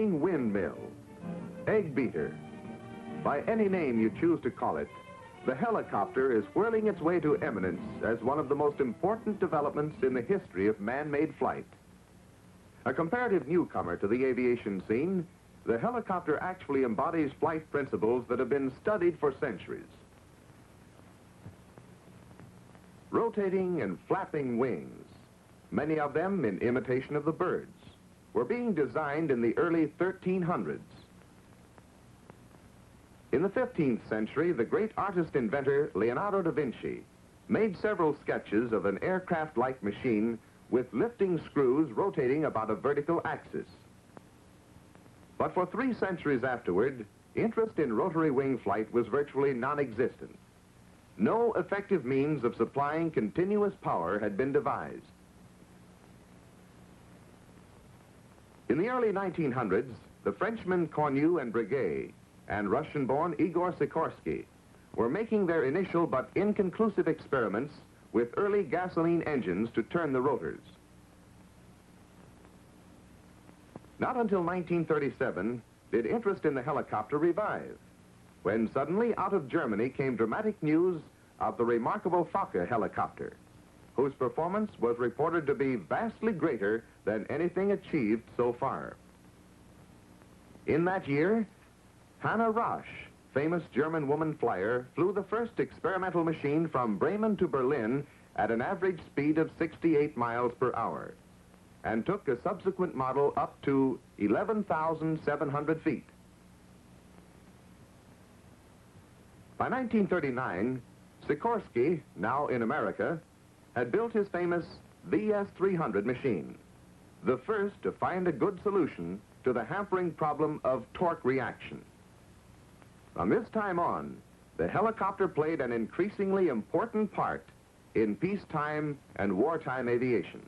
flying windmill, egg beater. By any name you choose to call it, the helicopter is whirling its way to eminence as one of the most important developments in the history of man-made flight. A comparative newcomer to the aviation scene, the helicopter actually embodies flight principles that have been studied for centuries. Rotating and flapping wings, many of them in imitation of the birds, were being designed in the early 1300s. In the 15th century, the great artist-inventor Leonardo da Vinci made several sketches of an aircraft-like machine with lifting screws rotating about a vertical axis. But for 3 centuries afterward, interest in rotary wing flight was virtually non-existent. No effective means of supplying continuous power had been devised. In the early 1900s, the Frenchmen Cornu and Breguet and Russian-born Igor Sikorsky were making their initial but inconclusive experiments with early gasoline engines to turn the rotors. Not until 1937 did interest in the helicopter revive, when suddenly out of Germany came dramatic news of the remarkable Fokker helicopter, whose performance was reported to be vastly greater than anything achieved so far. In that year, Hanna Rösch, famous German woman flyer, flew the first experimental machine from Bremen to Berlin at an average speed of 68 miles per hour, and took a subsequent model up to 11,700 feet. By 1939, Sikorsky, now in America, had built his famous VS-300 machine, the first to find a good solution to the hampering problem of torque reaction. From this time on, the helicopter played an increasingly important part in peacetime and wartime aviation.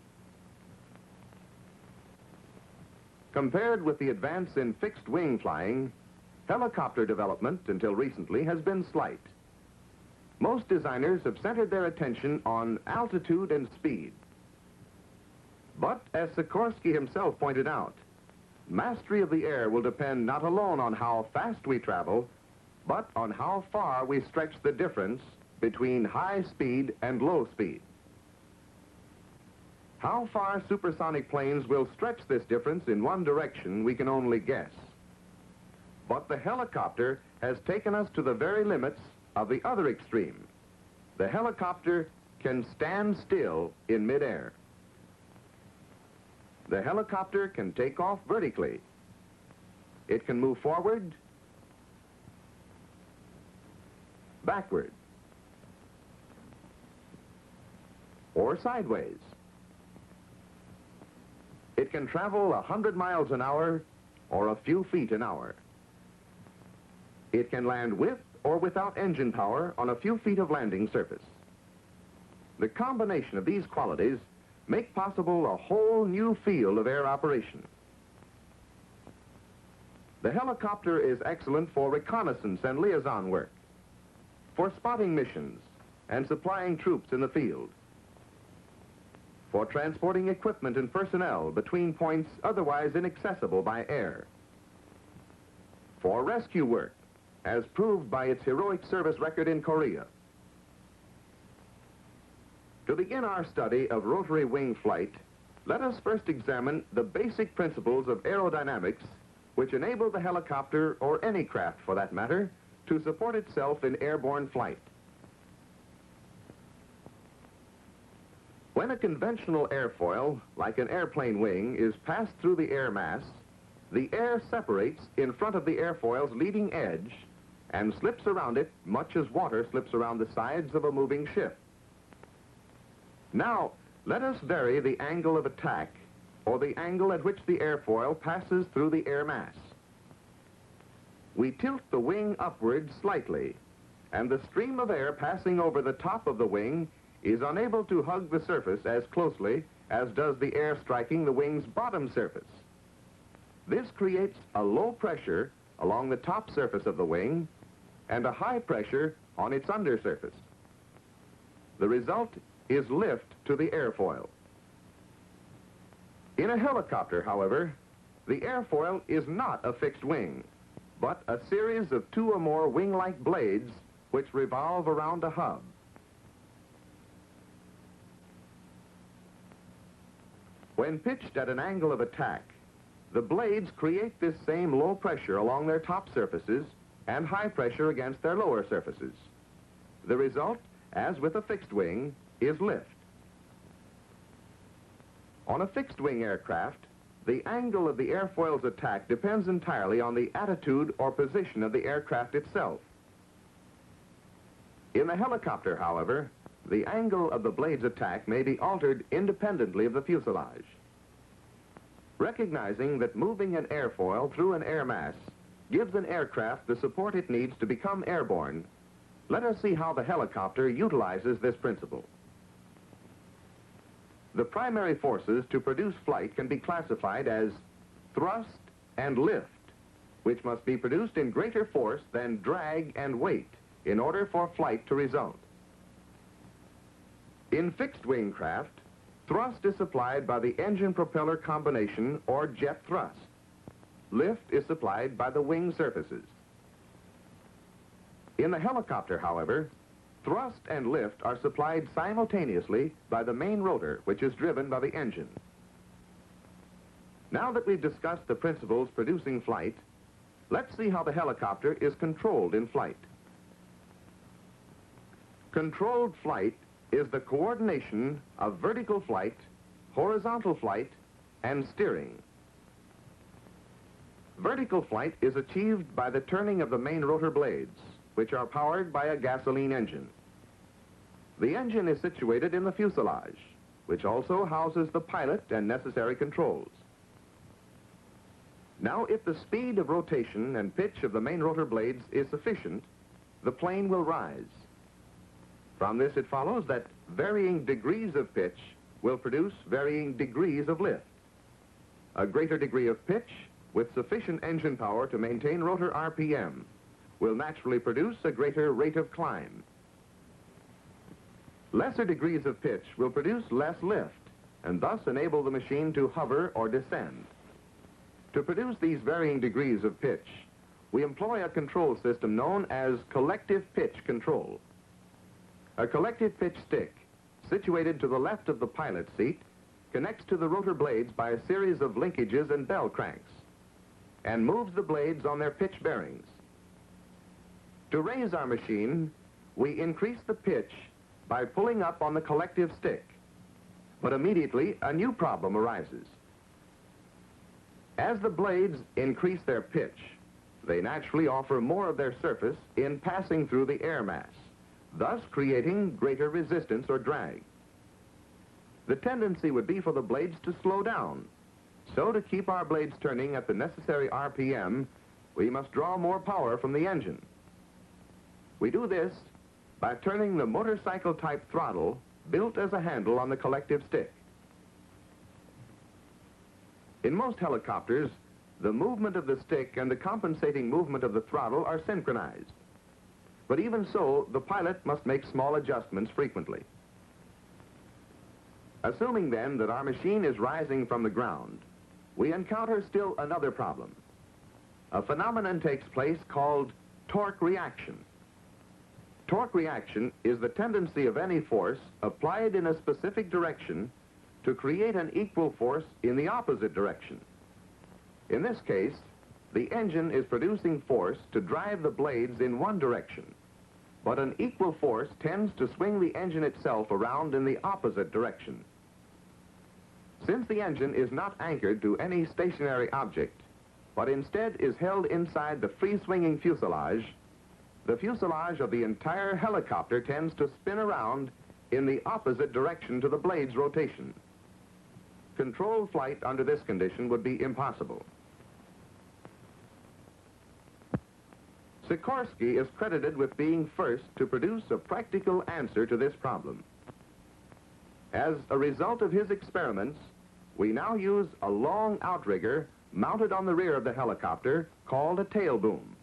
Compared with the advance in fixed wing flying, helicopter development until recently has been slight. Most designers have centered their attention on altitude and speed. But as Sikorsky himself pointed out, mastery of the air will depend not alone on how fast we travel, but on how far we stretch the difference between high speed and low speed. How far supersonic planes will stretch this difference in one direction, we can only guess. But the helicopter has taken us to the very limits of the other extreme. The helicopter can stand still in midair. The helicopter can take off vertically. It can move forward, backward, or sideways. It can travel 100 miles an hour or a few feet an hour. It can land with or without engine power on a few feet of landing surface. The combination of these qualities make possible a whole new field of air operation. The helicopter is excellent for reconnaissance and liaison work, for spotting missions and supplying troops in the field, for transporting equipment and personnel between points otherwise inaccessible by air, for rescue work, as proved by its heroic service record in Korea. To begin our study of rotary wing flight, let us first examine the basic principles of aerodynamics which enable the helicopter, or any craft for that matter, to support itself in airborne flight. When a conventional airfoil, like an airplane wing, is passed through the air mass, the air separates in front of the airfoil's leading edge and slips around it much as water slips around the sides of a moving ship. Now, let us vary the angle of attack, or the angle at which the airfoil passes through the air mass. We tilt the wing upward slightly, and the stream of air passing over the top of the wing is unable to hug the surface as closely as does the air striking the wing's bottom surface. This creates a low pressure along the top surface of the wing and a high pressure on its undersurface. The result is lift to the airfoil. In a helicopter, however, The airfoil is not a fixed wing, but a series of two or more wing-like blades which revolve around a hub. When pitched at an angle of attack, the blades create this same low pressure along their top surfaces and high pressure against their lower surfaces. The result, as with a fixed wing, is lift. On a fixed-wing aircraft, the angle of the airfoil's attack depends entirely on the attitude or position of the aircraft itself. In the helicopter, however, the angle of the blade's attack may be altered independently of the fuselage. Recognizing that moving an airfoil through an air mass gives an aircraft the support it needs to become airborne, let us see how the helicopter utilizes this principle. The primary forces to produce flight can be classified as thrust and lift, which must be produced in greater force than drag and weight in order for flight to result. In fixed-wing craft, thrust is supplied by the engine-propeller combination or jet thrust. Lift is supplied by the wing surfaces. In the helicopter, however, thrust and lift are supplied simultaneously by the main rotor, which is driven by the engine. Now that we've discussed the principles producing flight, let's see how the helicopter is controlled in flight. Controlled flight is the coordination of vertical flight, horizontal flight, and steering. Vertical flight is achieved by the turning of the main rotor blades, which are powered by a gasoline engine. The engine is situated in the fuselage, which also houses the pilot and necessary controls. Now, if the speed of rotation and pitch of the main rotor blades is sufficient, the plane will rise. From this, it follows that varying degrees of pitch will produce varying degrees of lift. A greater degree of pitch with sufficient engine power to maintain rotor RPM will naturally produce a greater rate of climb. Lesser degrees of pitch will produce less lift and thus enable the machine to hover or descend. To produce these varying degrees of pitch, we employ a control system known as collective pitch control. A collective pitch stick, situated to the left of the pilot seat, connects to the rotor blades by a series of linkages and bell cranks and moves the blades on their pitch bearings. To raise our machine, we increase the pitch by pulling up on the collective stick. But immediately, a new problem arises. As the blades increase their pitch, they naturally offer more of their surface in passing through the air mass, thus creating greater resistance or drag. The tendency would be for the blades to slow down. So to keep our blades turning at the necessary RPM, we must draw more power from the engine. We do this by turning the motorcycle-type throttle built as a handle on the collective stick. In most helicopters, the movement of the stick and the compensating movement of the throttle are synchronized. But even so, the pilot must make small adjustments frequently. Assuming then that our machine is rising from the ground, we encounter still another problem. A phenomenon takes place called torque reaction. Torque reaction is the tendency of any force applied in a specific direction to create an equal force in the opposite direction. In this case, the engine is producing force to drive the blades in one direction, but an equal force tends to swing the engine itself around in the opposite direction. Since the engine is not anchored to any stationary object, but instead is held inside the free-swinging fuselage, the fuselage of the entire helicopter tends to spin around in the opposite direction to the blade's rotation. Controlled flight under this condition would be impossible. Sikorsky is credited with being first to produce a practical answer to this problem. As a result of his experiments, we now use a long outrigger mounted on the rear of the helicopter called a tail boom,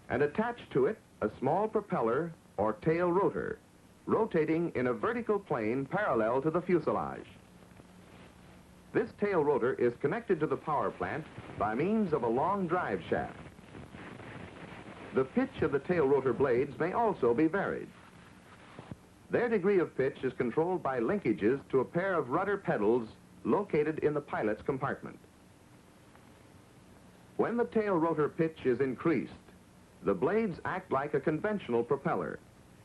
and attached to it a small propeller or tail rotor, rotating in a vertical plane parallel to the fuselage. This tail rotor is connected to the power plant by means of a long drive shaft. The pitch of the tail rotor blades may also be varied. Their degree of pitch is controlled by linkages to a pair of rudder pedals located in the pilot's compartment. When the tail rotor pitch is increased, the blades act like a conventional propeller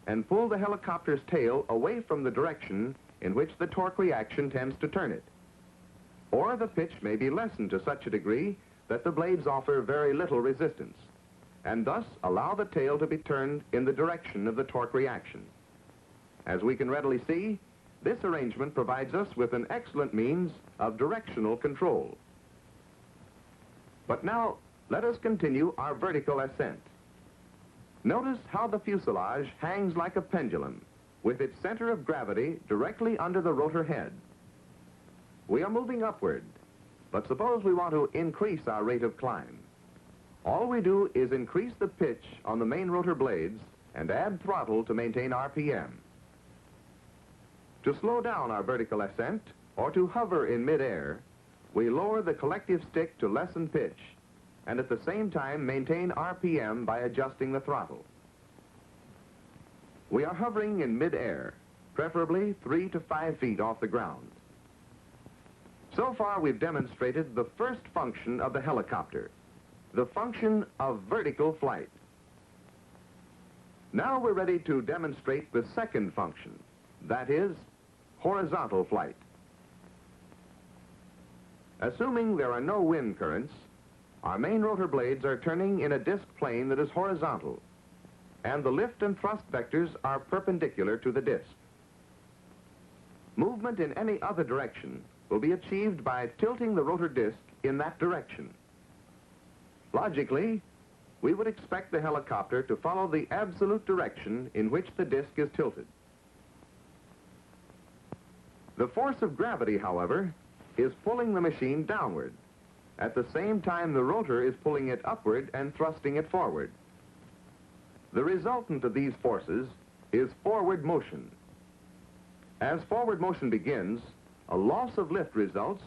and pull the helicopter's tail away from the direction in which the torque reaction tends to turn it. Or the pitch may be lessened to such a degree that the blades offer very little resistance, and thus allow the tail to be turned in the direction of the torque reaction. As we can readily see, this arrangement provides us with an excellent means of directional control. But now, let us continue our vertical ascent. Notice how the fuselage hangs like a pendulum, with its center of gravity directly under the rotor head. We are moving upward, but suppose we want to increase our rate of climb. All we do is increase the pitch on the main rotor blades and add throttle to maintain RPM. To slow down our vertical ascent, or to hover in midair, we lower the collective stick to lessen pitch, and at the same time maintain RPM by adjusting the throttle. We are hovering in midair, preferably 3 to 5 feet off the ground. So far, we've demonstrated the first function of the helicopter, the function of vertical flight. Now we're ready to demonstrate the second function, that is, horizontal flight. Assuming there are no wind currents, our main rotor blades are turning in a disc plane that is horizontal, and the lift and thrust vectors are perpendicular to the disc. Movement in any other direction will be achieved by tilting the rotor disc in that direction. Logically, we would expect the helicopter to follow the absolute direction in which the disc is tilted. The force of gravity, however, is pulling the machine downward. At the same time, the rotor is pulling it upward and thrusting it forward. The resultant of these forces is forward motion. As forward motion begins, a loss of lift results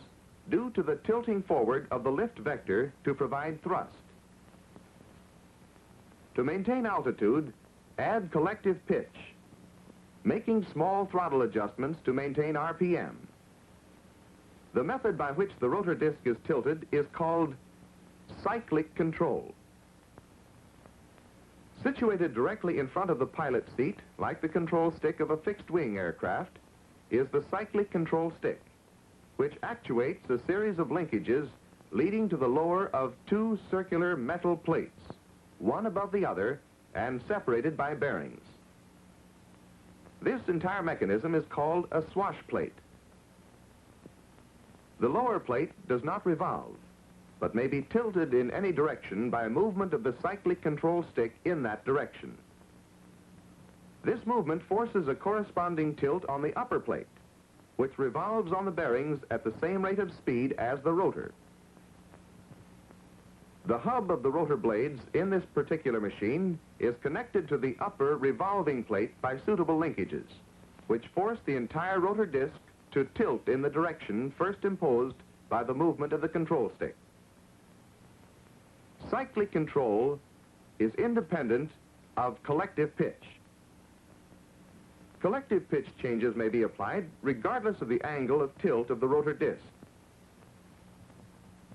due to the tilting forward of the lift vector to provide thrust. To maintain altitude, add collective pitch, making small throttle adjustments to maintain RPM. The method by which the rotor disc is tilted is called cyclic control. Situated directly in front of the pilot's seat, like the control stick of a fixed-wing aircraft, is the cyclic control stick, which actuates a series of linkages leading to the lower of 2 circular metal plates, one above the other and separated by bearings. This entire mechanism is called a swash plate. The lower plate does not revolve, but may be tilted in any direction by movement of the cyclic control stick in that direction. This movement forces a corresponding tilt on the upper plate, which revolves on the bearings at the same rate of speed as the rotor. The hub of the rotor blades in this particular machine is connected to the upper revolving plate by suitable linkages, which force the entire rotor disc to tilt in the direction first imposed by the movement of the control stick. Cyclic control is independent of collective pitch. Collective pitch changes may be applied regardless of the angle of tilt of the rotor disc.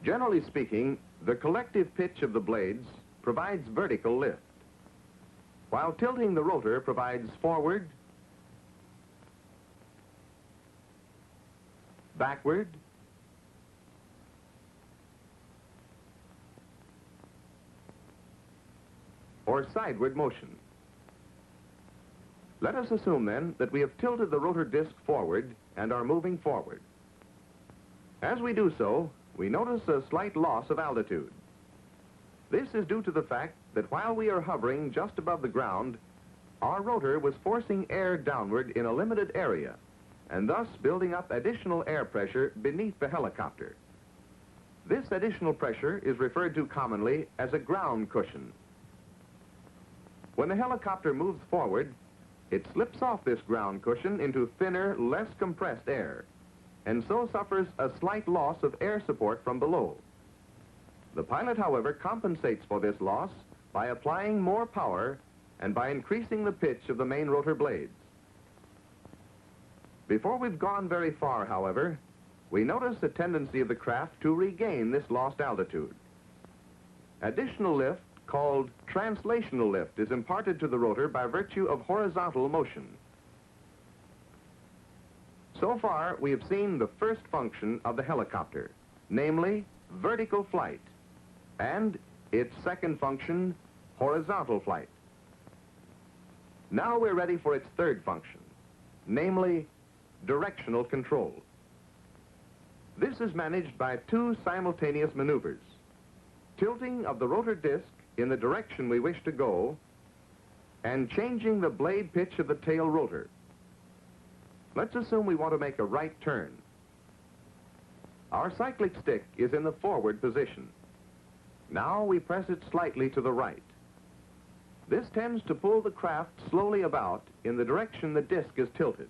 Generally speaking, the collective pitch of the blades provides vertical lift, while tilting the rotor provides forward, backward, or sideward motion. Let us assume, then, that we have tilted the rotor disc forward and are moving forward. As we do so, we notice a slight loss of altitude. This is due to the fact that while we are hovering just above the ground, our rotor was forcing air downward in a limited area, and thus building up additional air pressure beneath the helicopter. This additional pressure is referred to commonly as a ground cushion. When the helicopter moves forward, it slips off this ground cushion into thinner, less compressed air, and so suffers a slight loss of air support from below. The pilot, however, compensates for this loss by applying more power and by increasing the pitch of the main rotor blades. Before we've gone very far, however, we notice a tendency of the craft to regain this lost altitude. Additional lift, called translational lift, is imparted to the rotor by virtue of horizontal motion. So far, we have seen the first function of the helicopter, namely vertical flight, and its second function, horizontal flight. Now we're ready for its third function, namely directional control. This is managed by two simultaneous maneuvers: tilting of the rotor disc in the direction we wish to go, and changing the blade pitch of the tail rotor. Let's assume we want to make a right turn. Our cyclic stick is in the forward position. Now we press it slightly to the right. This tends to pull the craft slowly about in the direction the disc is tilted.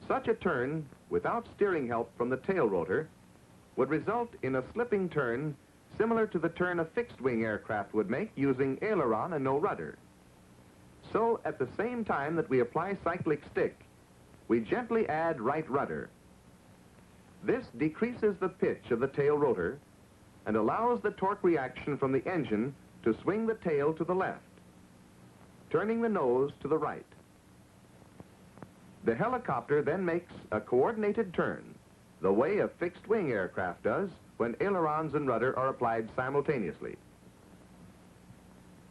Such a turn, without steering help from the tail rotor, would result in a slipping turn similar to the turn a fixed-wing aircraft would make using aileron and no rudder. So, at the same time that we apply cyclic stick, we gently add right rudder. This decreases the pitch of the tail rotor and allows the torque reaction from the engine to swing the tail to the left, turning the nose to the right. The helicopter then makes a coordinated turn, the way a fixed-wing aircraft does when ailerons and rudder are applied simultaneously.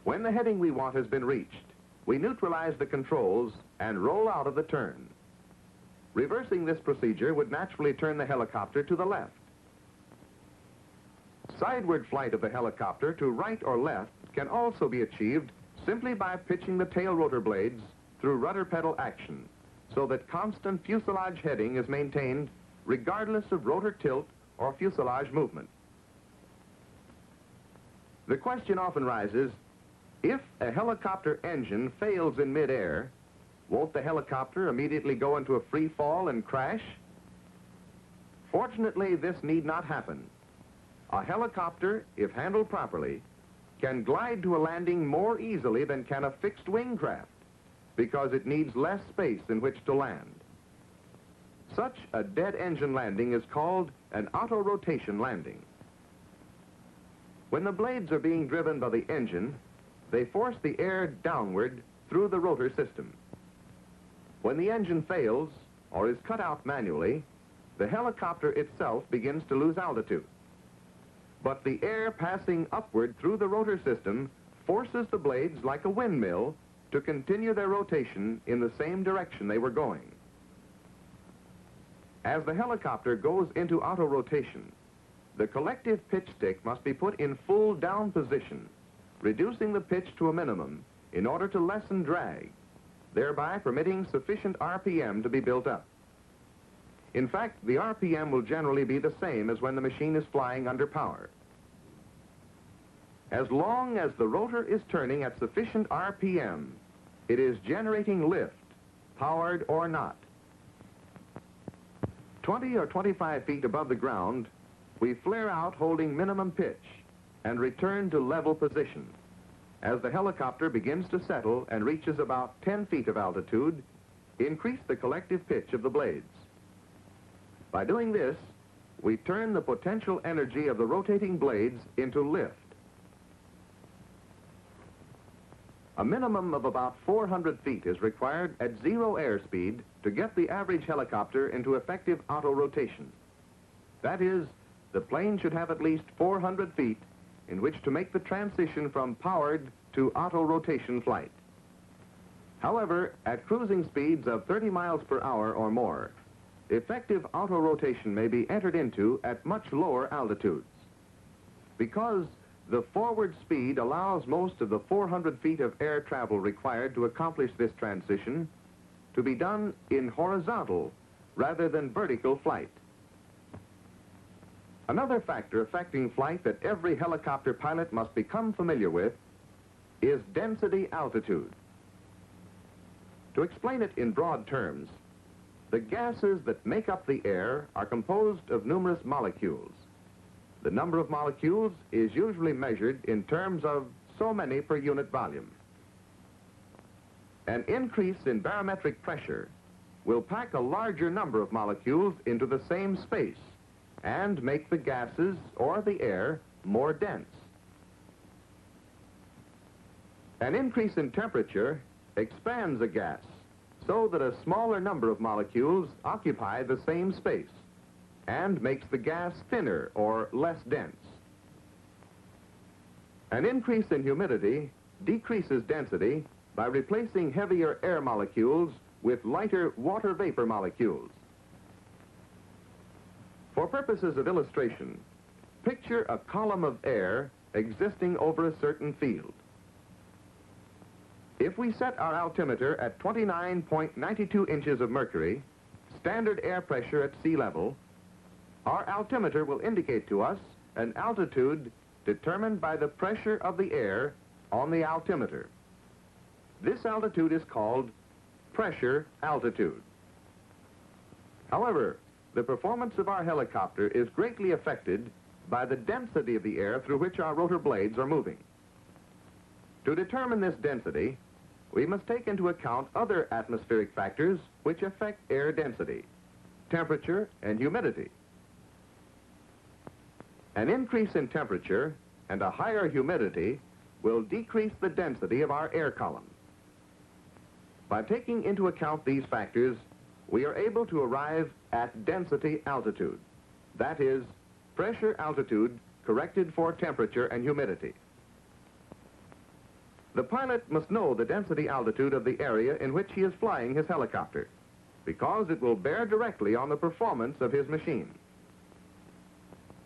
When the heading we want has been reached, we neutralize the controls and roll out of the turn. Reversing this procedure would naturally turn the helicopter to the left. Sideward flight of the helicopter to right or left can also be achieved simply by pitching the tail rotor blades through rudder pedal action, so that constant fuselage heading is maintained regardless of rotor tilt or fuselage movement. The question often rises, if a helicopter engine fails in midair, won't the helicopter immediately go into a free fall and crash? Fortunately, this need not happen. A helicopter, if handled properly, can glide to a landing more easily than can a fixed-wing craft, because it needs less space in which to land. Such a dead engine landing is called an auto-rotation landing. When the blades are being driven by the engine, they force the air downward through the rotor system. When the engine fails or is cut out manually, the helicopter itself begins to lose altitude. But the air passing upward through the rotor system forces the blades like a windmill to continue their rotation in the same direction they were going. As the helicopter goes into auto-rotation, the collective pitch stick must be put in full down position, reducing the pitch to a minimum in order to lessen drag, thereby permitting sufficient RPM to be built up. In fact, the RPM will generally be the same as when the machine is flying under power. As long as the rotor is turning at sufficient RPM, it is generating lift, powered or not. 20 or 25 feet above the ground, we flare out holding minimum pitch and return to level position. As the helicopter begins to settle and reaches about 10 feet of altitude, increase the collective pitch of the blades. By doing this, we turn the potential energy of the rotating blades into lift. A minimum of about 400 feet is required at zero airspeed to get the average helicopter into effective auto-rotation. That is, the plane should have at least 400 feet in which to make the transition from powered to auto-rotation flight. However, at cruising speeds of 30 miles per hour or more, effective auto-rotation may be entered into at much lower altitudes. Because the forward speed allows most of the 400 feet of air travel required to accomplish this transition to be done in horizontal rather than vertical flight. Another factor affecting flight that every helicopter pilot must become familiar with is density altitude. To explain it in broad terms, The gases that make up the air are composed of numerous molecules. The number of molecules is usually measured in terms of so many per unit volume. An increase in barometric pressure will pack a larger number of molecules into the same space and make the gases or the air more dense. An increase in temperature expands a gas so that a smaller number of molecules occupy the same space and makes the gas thinner or less dense. An increase in humidity decreases density by replacing heavier air molecules with lighter water vapor molecules. For purposes of illustration, picture a column of air existing over a certain field. If we set our altimeter at 29.92 inches of mercury, standard air pressure at sea level, our altimeter will indicate to us an altitude determined by the pressure of the air on the altimeter. This altitude is called pressure altitude. However, the performance of our helicopter is greatly affected by the density of the air through which our rotor blades are moving. To determine this density, we must take into account other atmospheric factors which affect air density, temperature, and humidity. An increase in temperature and a higher humidity will decrease the density of our air column. By taking into account these factors, we are able to arrive at density altitude. That is, pressure altitude corrected for temperature and humidity. The pilot must know the density altitude of the area in which he is flying his helicopter, because it will bear directly on the performance of his machine.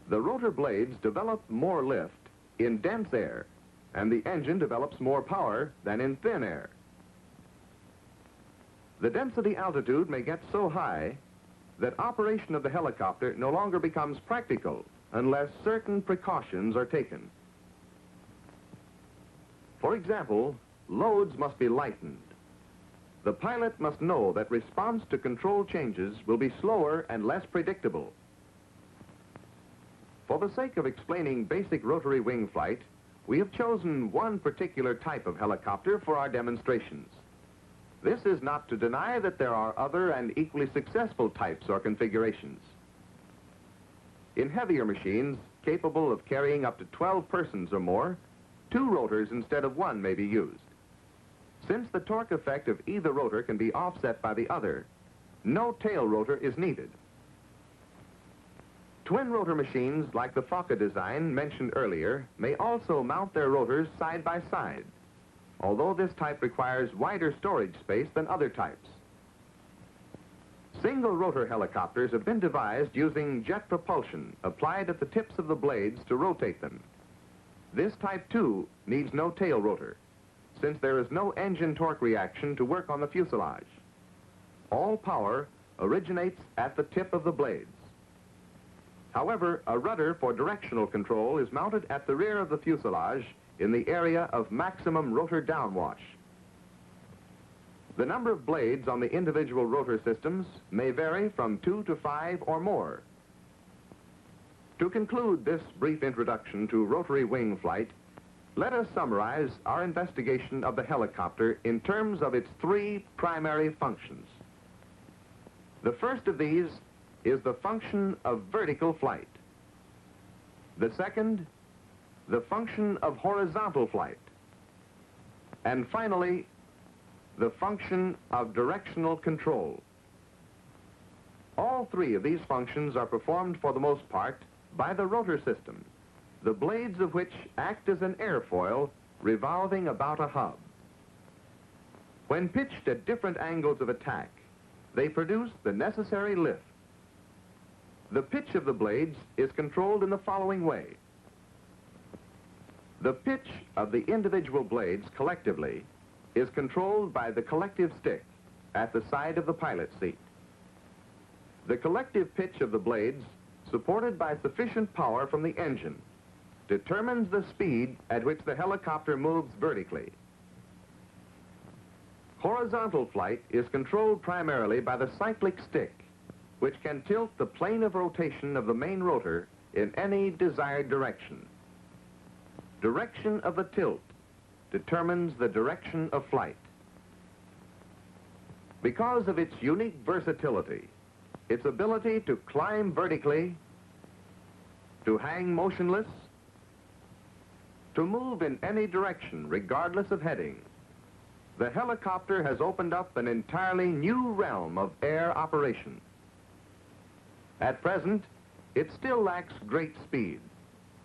The rotor blades develop more lift in dense air, and the engine develops more power than in thin air. The density altitude may get so high that operation of the helicopter no longer becomes practical unless certain precautions are taken. For example, loads must be lightened. The pilot must know that response to control changes will be slower and less predictable. For the sake of explaining basic rotary wing flight, we have chosen one particular type of helicopter for our demonstrations. This is not to deny that there are other and equally successful types or configurations. In heavier machines, capable of carrying up to 12 persons or more, 2 rotors instead of 1 may be used. Since the torque effect of either rotor can be offset by the other, no tail rotor is needed. Twin rotor machines like the Fokker design mentioned earlier may also mount their rotors side by side, although this type requires wider storage space than other types. Single rotor helicopters have been devised using jet propulsion applied at the tips of the blades to rotate them. This type, too, needs no tail rotor, since there is no engine torque reaction to work on the fuselage. All power originates at the tip of the blades. However, a rudder for directional control is mounted at the rear of the fuselage in the area of maximum rotor downwash. The number of blades on the individual rotor systems may vary from 2 to 5 or more. To conclude this brief introduction to rotary wing flight, let us summarize our investigation of the helicopter in terms of its 3 primary functions. The first of these is the function of vertical flight. The second, the function of horizontal flight. And finally, the function of directional control. All 3 of these functions are performed for the most part by the rotor system, the blades of which act as an airfoil revolving about a hub. When pitched at different angles of attack, they produce the necessary lift. The pitch of the blades is controlled in the following way. The pitch of the individual blades collectively is controlled by the collective stick at the side of the pilot seat. The collective pitch of the blades, supported by sufficient power from the engine, determines the speed at which the helicopter moves vertically. Horizontal flight is controlled primarily by the cyclic stick, which can tilt the plane of rotation of the main rotor in any desired direction. Direction of the tilt determines the direction of flight. Because of its unique versatility, its ability to climb vertically, to hang motionless, to move in any direction regardless of heading, the helicopter has opened up an entirely new realm of air operation. At present, it still lacks great speed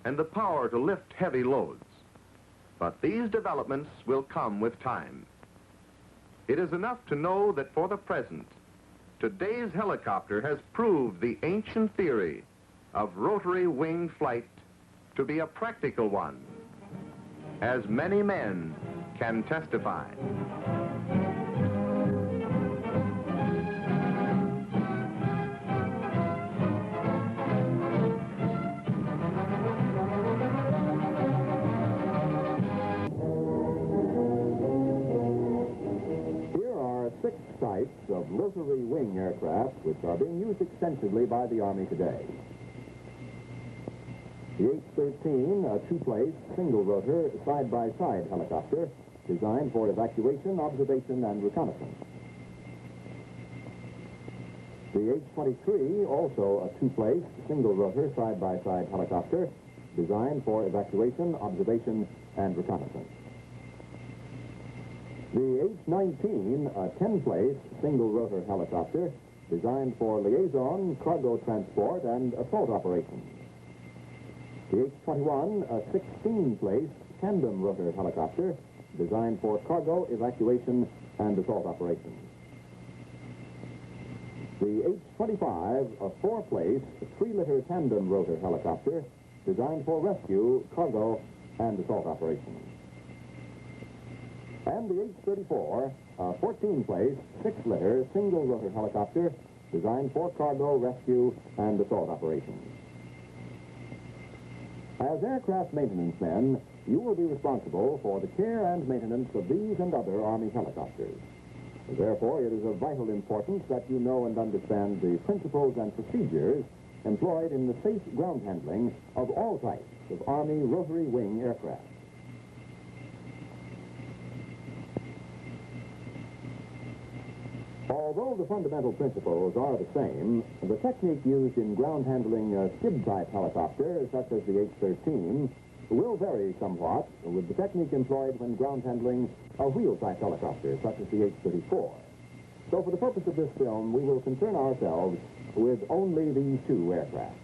and the power to lift heavy loads. But these developments will come with time. It is enough to know that for the present, today's helicopter has proved the ancient theory of rotary wing flight to be a practical one, as many men can testify. Six types of rotary wing aircraft which are being used extensively by the Army today. The H-13, a two-place, single-rotor, side-by-side helicopter designed for evacuation, observation, and reconnaissance. The H-23, also a two-place, single-rotor, side-by-side helicopter designed for evacuation, observation, and reconnaissance. The H-19, a 10-place, single-rotor helicopter designed for liaison, cargo transport, and assault operations. The H-21, a 16-place, tandem-rotor helicopter designed for cargo, evacuation, and assault operations. The H-25, a 4-place, 3-liter tandem-rotor helicopter designed for rescue, cargo, and assault operations. And the H-34, a 14-place, 6-liter, single-rotor helicopter designed for cargo, rescue, and assault operations. As aircraft maintenance men, you will be responsible for the care and maintenance of these and other Army helicopters. Therefore, it is of vital importance that you know and understand the principles and procedures employed in the safe ground handling of all types of Army rotary wing aircraft. Although the fundamental principles are the same, the technique used in ground handling a skid-type helicopter, such as the H-13, will vary somewhat with the technique employed when ground handling a wheel-type helicopter, such as the H-34. So for the purpose of this film, we will concern ourselves with only these two aircraft.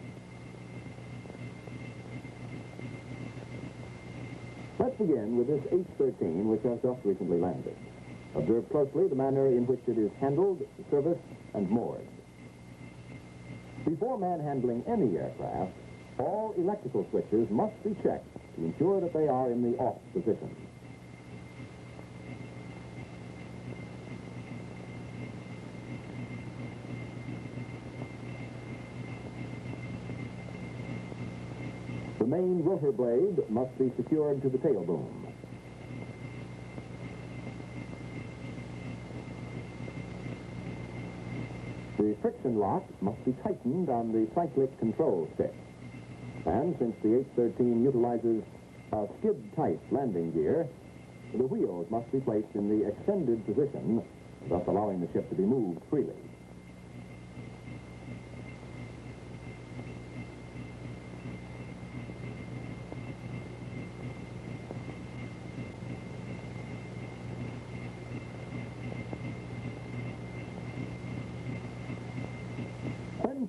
Let's begin with this H-13, which has just recently landed. Observe closely the manner in which it is handled, serviced, and moored. Before manhandling any aircraft, all electrical switches must be checked to ensure that they are in the off position. The main rotor blade must be secured to the tail boom. The friction lock must be tightened on the cyclic control stick. And since the H-13 utilizes a skid-type landing gear, the wheels must be placed in the extended position, thus allowing the ship to be moved freely.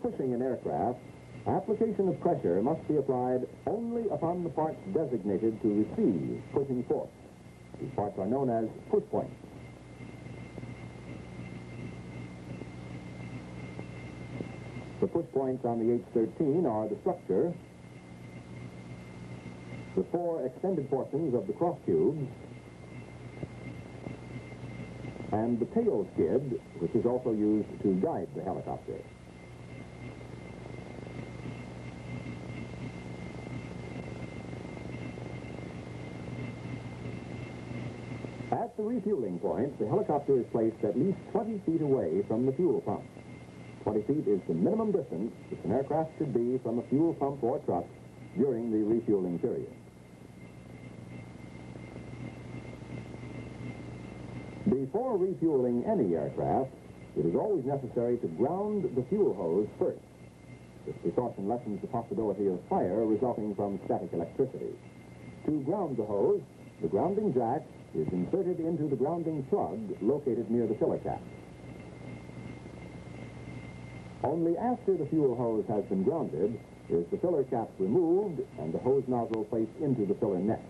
Pushing an aircraft, application of pressure must be applied only upon the parts designated to receive pushing force. These parts are known as push points. The push points on the H-13 are the structure, the 4 extended portions of the cross tubes, and the tail skid, which is also used to guide the helicopter. At the refueling point, the helicopter is placed at least 20 feet away from the fuel pump. 20 feet is the minimum distance that an aircraft should be from a fuel pump or truck during the refueling period. Before refueling any aircraft, it is always necessary to ground the fuel hose first. This precaution lessens the possibility of fire resulting from static electricity. To ground the hose, the grounding jack is inserted into the grounding plug located near the filler cap. Only after the fuel hose has been grounded is the filler cap removed and the hose nozzle placed into the filler neck.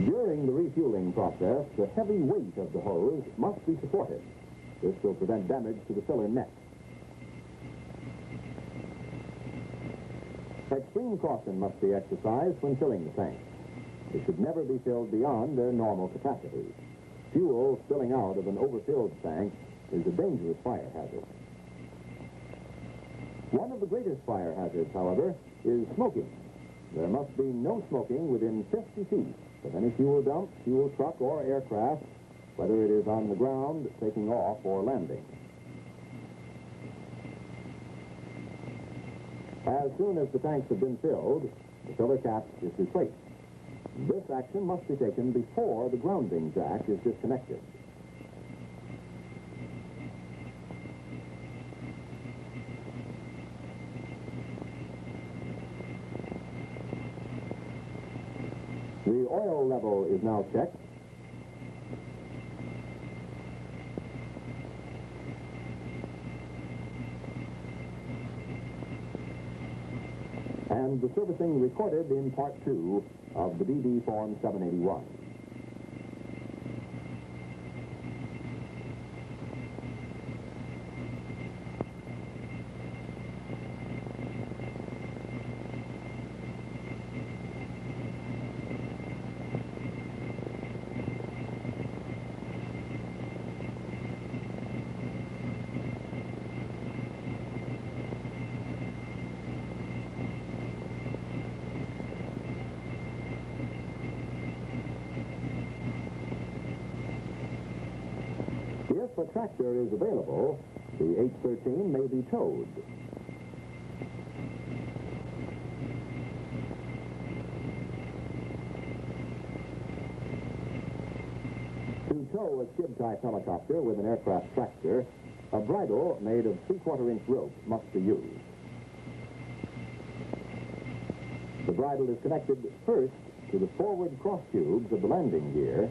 During the refueling process, the heavy weight of the hose must be supported. This will prevent damage to the filler neck. Extreme caution must be exercised when filling the tanks. They should never be filled beyond their normal capacity. Fuel spilling out of an overfilled tank is a dangerous fire hazard. One of the greatest fire hazards, however, is smoking. There must be no smoking within 50 feet of any fuel dump, fuel truck, or aircraft, whether it is on the ground, taking off, or landing. As soon as the tanks have been filled, the filler cap is replaced. This action must be taken before the grounding jack is disconnected. The oil level is now checked. And the servicing recorded in Part 2 of the DD Form 781. If a tractor is available, the H-13 may be towed. To tow a skid-type helicopter with an aircraft tractor, a bridle made of 3/4-inch rope must be used. The bridle is connected first to the forward cross tubes of the landing gear,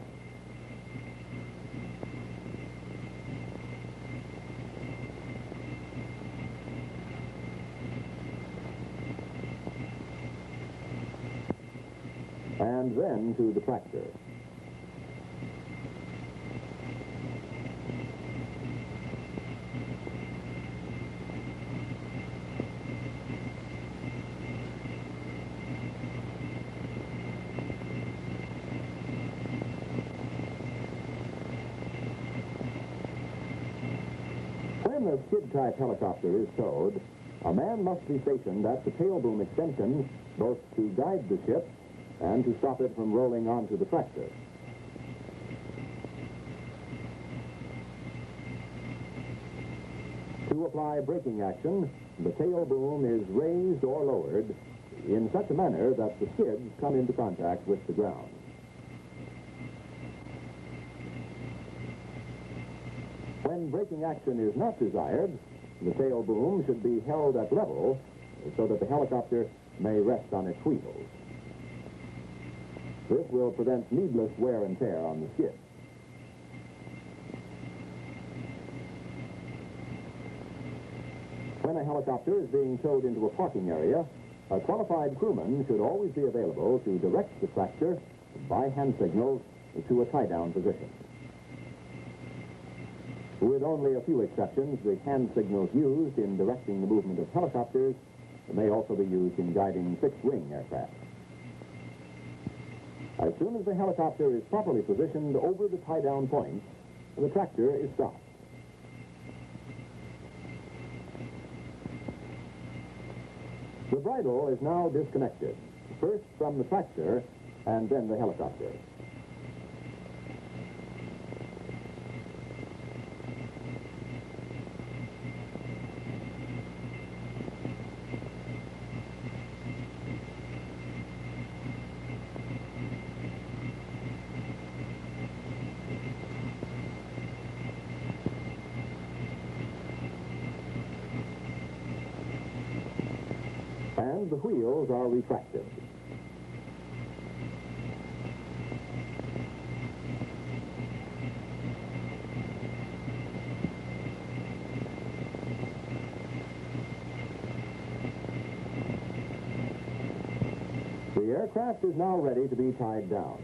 and then to the tractor. When a skid-type helicopter is towed, a man must be stationed at the tail boom extension both to guide the ship and to stop it from rolling onto the tractor. To apply braking action, the tail boom is raised or lowered in such a manner that the skids come into contact with the ground. When braking action is not desired, the tail boom should be held at level so that the helicopter may rest on its wheels. This will prevent needless wear and tear on the skid. When a helicopter is being towed into a parking area, a qualified crewman should always be available to direct the tractor by hand signals to a tie-down position. With only a few exceptions, the hand signals used in directing the movement of helicopters may also be used in guiding fixed-wing aircraft. As soon as the helicopter is properly positioned over the tie-down point, the tractor is stopped. bridle is now disconnected, first from the tractor and then the helicopter. And the wheels are retracted. The aircraft is now ready to be tied down.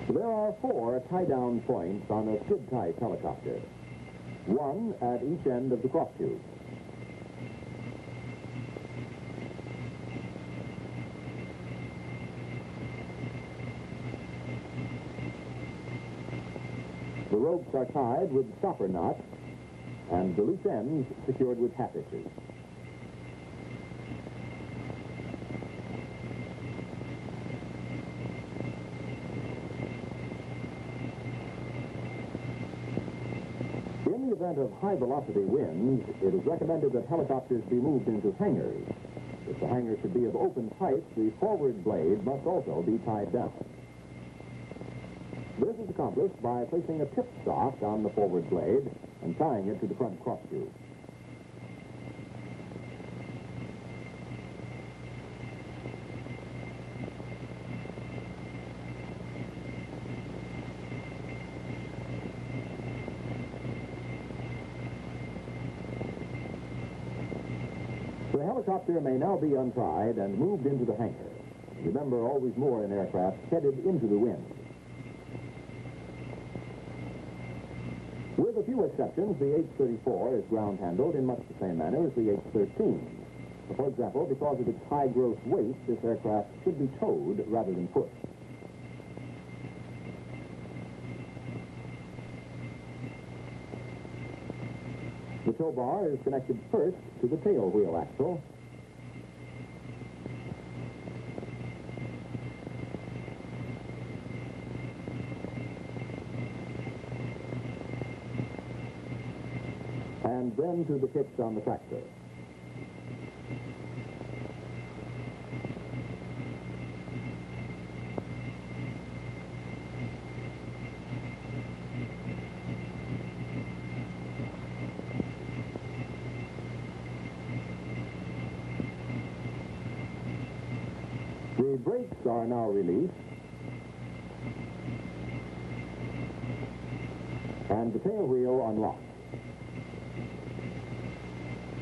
There are 4 tie-down points on a skid-type helicopter, one at each end of the cross tube. The ropes are tied with stopper knots and the loose ends secured with hatches. In the event of high-velocity winds, it is recommended that helicopters be moved into hangars. If the hangar should be of open pipe, the forward blade must also be tied down. This is accomplished by placing a tip stock on the forward blade and tying it to the front cross tube. The helicopter may now be untied and moved into the hangar. Remember, always moor an aircraft headed into the wind. With a few exceptions, the H-34 is ground-handled in much the same manner as the H-13. For example, because of its high gross weight, this aircraft should be towed rather than pushed. The tow bar is connected first to the tail wheel axle. And then to the tips on the tractor. The brakes are now released, and the tail wheel unlocked.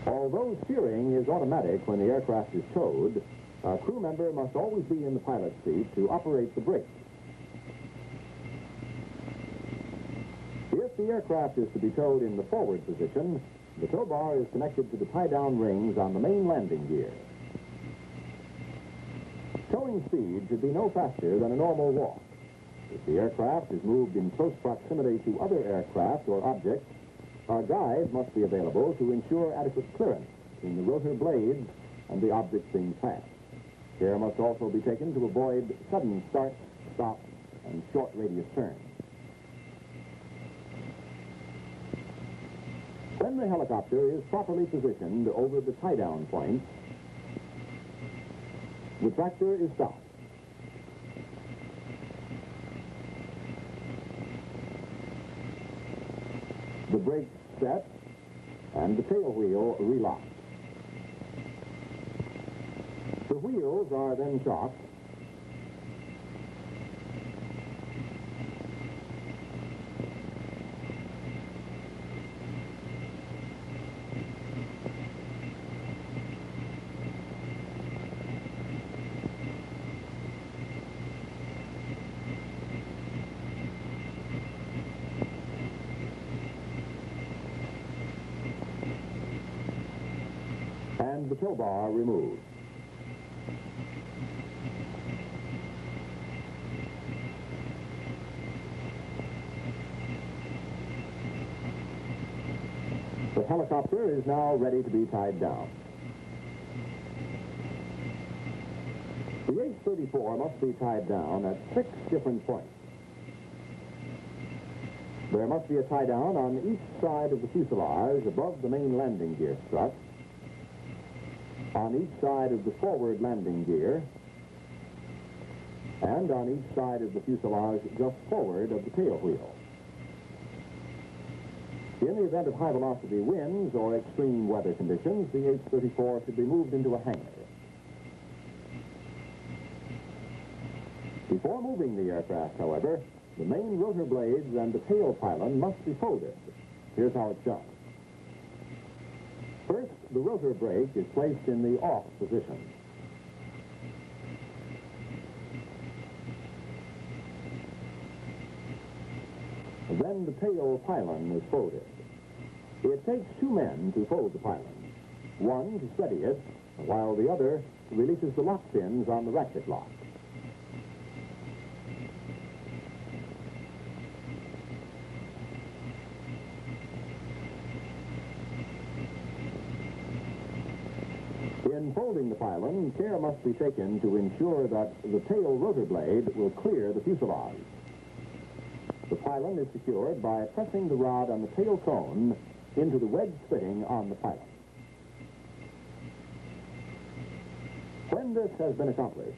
Although steering is automatic when the aircraft is towed, a crew member must always be in the pilot's seat to operate the brakes. If the aircraft is to be towed in the forward position, the tow bar is connected to the tie-down rings on the main landing gear. Towing speed should be no faster than a normal walk. If the aircraft is moved in close proximity to other aircraft or objects, a guide must be available to ensure adequate clearance between the rotor blades and the objects being passed. Care must also be taken to avoid sudden starts, stops, and short radius turns. When the helicopter is properly positioned over the tie-down points, the tractor is stopped. The brakes set and the tail wheel relocked. The wheels are then shocked. And the tow bar removed. The helicopter is now ready to be tied down. The H-34 must be tied down at 6 different points. There must be a tie down on each side of the fuselage above the main landing gear strut, on each side of the forward landing gear, and on each side of the fuselage just forward of the tail wheel. In the event of high-velocity winds or extreme weather conditions, the H-34 should be moved into a hangar. Before moving the aircraft, however, the main rotor blades and the tail pylon must be folded. Here's how it's done. First, the rotor brake is placed in the off position. Then the tail pylon is folded. It takes 2 men to fold the pylon. One to steady it, while the other releases the lock pins on the ratchet lock. In folding the pylon, care must be taken to ensure that the tail rotor blade will clear the fuselage. The pylon is secured by pressing the rod on the tail cone into the wedge fitting on the pylon. When this has been accomplished,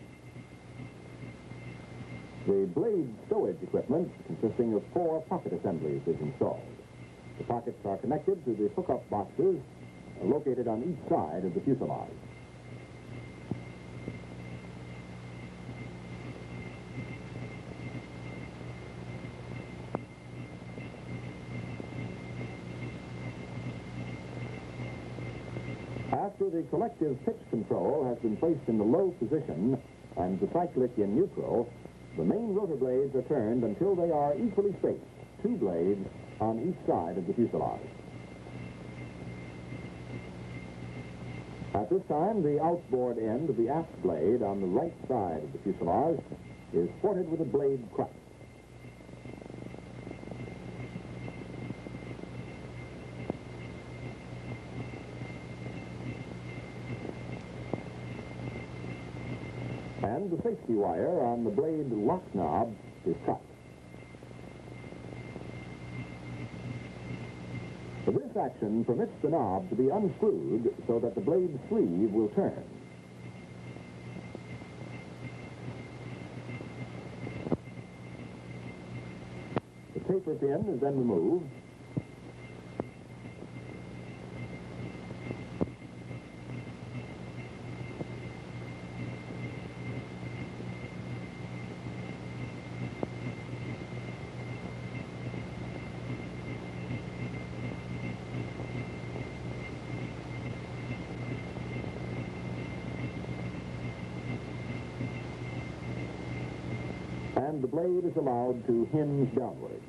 the blade stowage equipment, consisting of 4 pocket assemblies, is installed. The pockets are connected to the hookup boxes located on each side of the fuselage. After the collective pitch control has been placed in the low position and the cyclic in neutral, the main rotor blades are turned until they are equally spaced, 2 blades on each side of the fuselage. At this time, the outboard end of the aft blade on the right side of the fuselage is ported with a blade crutch. And the safety wire on the blade lock knob is cut. This action permits the knob to be unscrewed so that the blade sleeve will turn. The taper pin is then removed. And the blade is allowed to hinge downward.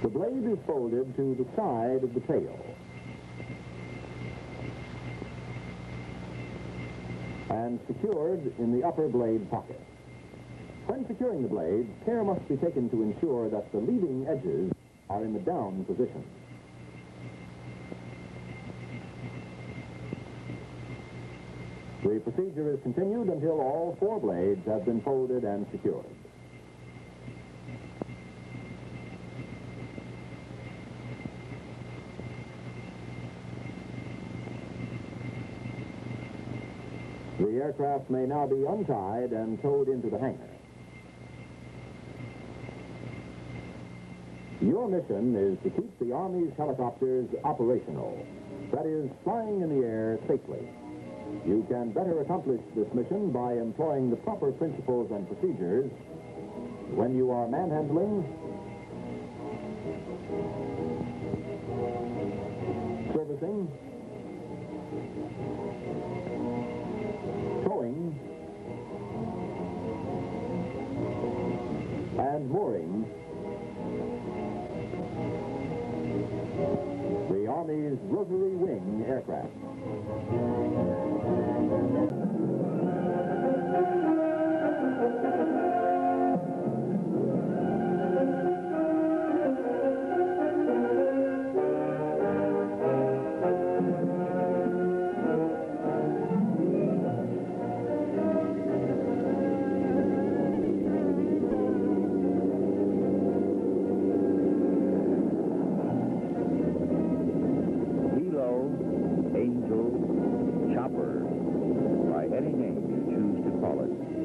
The blade is folded to the side of the tail and secured in the upper blade pocket. When securing the blade, care must be taken to ensure that the leading edges are in the down position. The procedure is continued until all 4 blades have been folded and secured. The aircraft may now be untied and towed into the hangar. Your mission is to keep the Army's helicopters operational, that is, flying in the air safely. You can better accomplish this mission by employing the proper principles and procedures when you are manhandling, servicing servicing, towing, and mooring, the Army's rotary wing aircraft.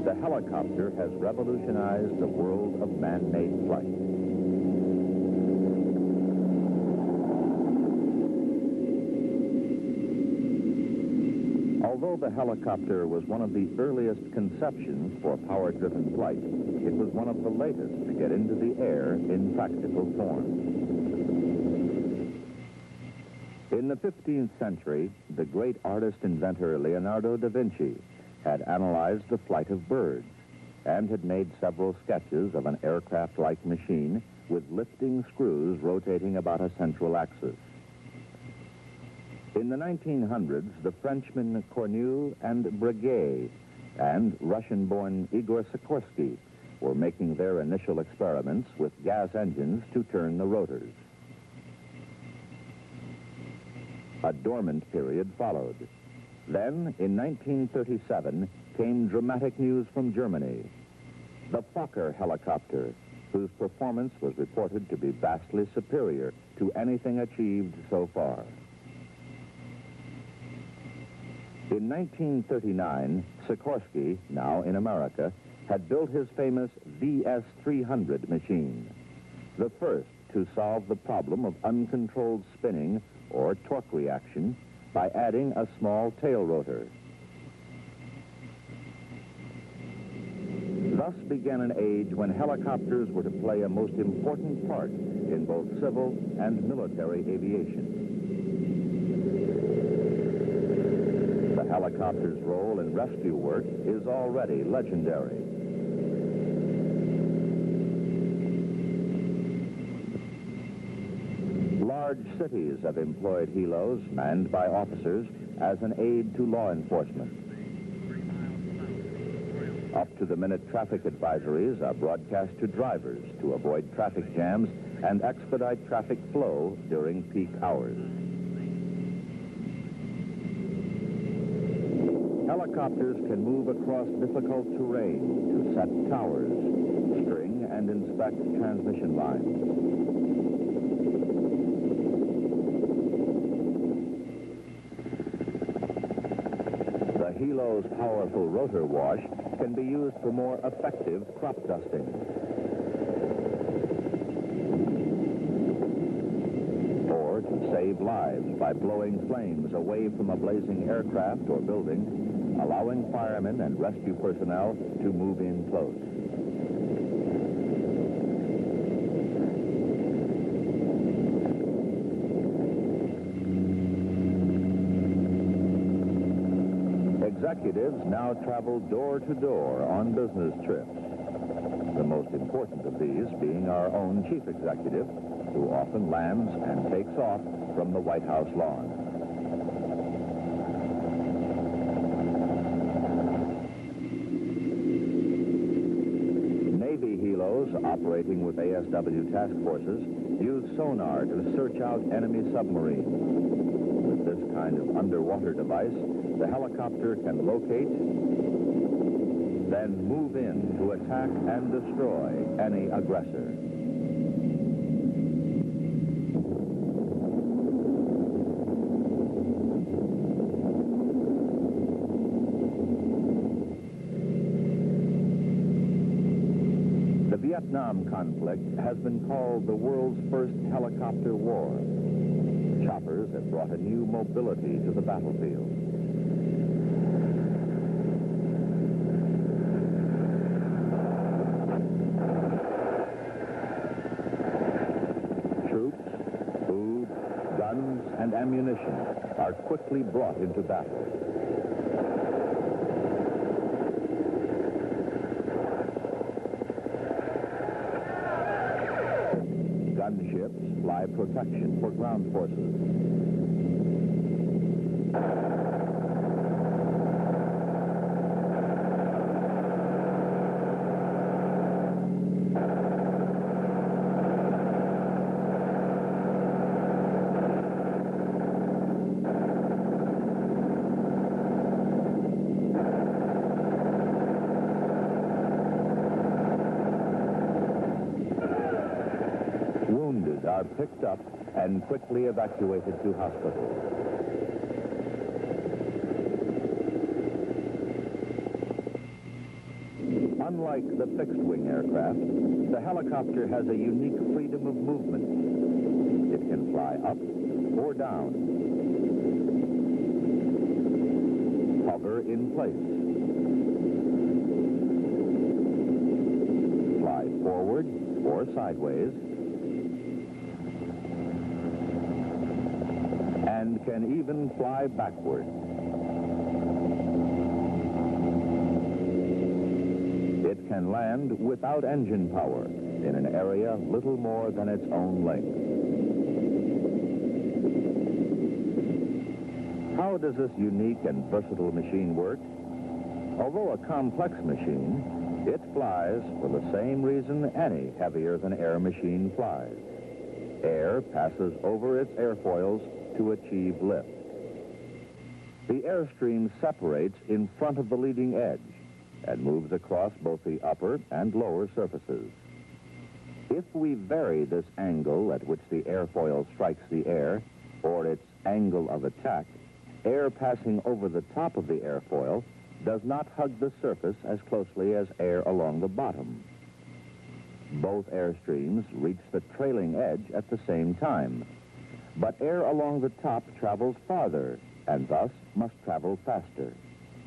The helicopter has revolutionized the world of man-made flight. Although the helicopter was one of the earliest conceptions for power-driven flight, it was one of the latest to get into the air in practical form. In the 15th century, the great artist-inventor Leonardo da Vinci had analyzed the flight of birds and had made several sketches of an aircraft-like machine with lifting screws rotating about a central axis. In the 1900s, the Frenchmen Cornu and Breguet and Russian-born Igor Sikorsky were making their initial experiments with gas engines to turn the rotors. A dormant period followed. Then, in 1937, came dramatic news from Germany. The Fokker helicopter, whose performance was reported to be vastly superior to anything achieved so far. In 1939, Sikorsky, now in America, had built his famous VS-300 machine, the first to solve the problem of uncontrolled spinning or torque reaction by adding a small tail rotor. Thus began an age when helicopters were to play a most important part in both civil and military aviation. The helicopter's role in rescue work is already legendary. Large cities have employed helos manned by officers as an aid to law enforcement. Up-to-the-minute traffic advisories are broadcast to drivers to avoid traffic jams and expedite traffic flow during peak hours. Helicopters can move across difficult terrain to set towers, string and inspect transmission lines. The helo's powerful rotor wash can be used for more effective crop dusting. Or to save lives by blowing flames away from a blazing aircraft or building, allowing firemen and rescue personnel to move in close. Executives now travel door to door on business trips. The most important of these being our own chief executive, who often lands and takes off from the White House lawn. Navy helos operating with ASW task forces use sonar to search out enemy submarines. With this kind of underwater device, the helicopter can locate, then move in to attack and destroy any aggressor. The Vietnam conflict has been called the world's first helicopter war. Choppers have brought a new mobility to the battlefield. ammunition are quickly brought into battle. Gunships fly protection for ground forces. Wounded are picked up and quickly evacuated to hospitals. Unlike the fixed-wing aircraft, the helicopter has a unique freedom of movement. It can fly up or down, hover in place, fly forward or sideways, and can even fly backward. It can land without engine power in an area little more than its own length. How does this unique and versatile machine work? Although a complex machine, it flies for the same reason any heavier-than-air machine flies. Air passes over its airfoils to achieve lift. The airstream separates in front of the leading edge and moves across both the upper and lower surfaces. If we vary this angle at which the airfoil strikes the air, or its angle of attack, air passing over the top of the airfoil does not hug the surface as closely as air along the bottom. Both airstreams reach the trailing edge at the same time, but air along the top travels farther and thus must travel faster.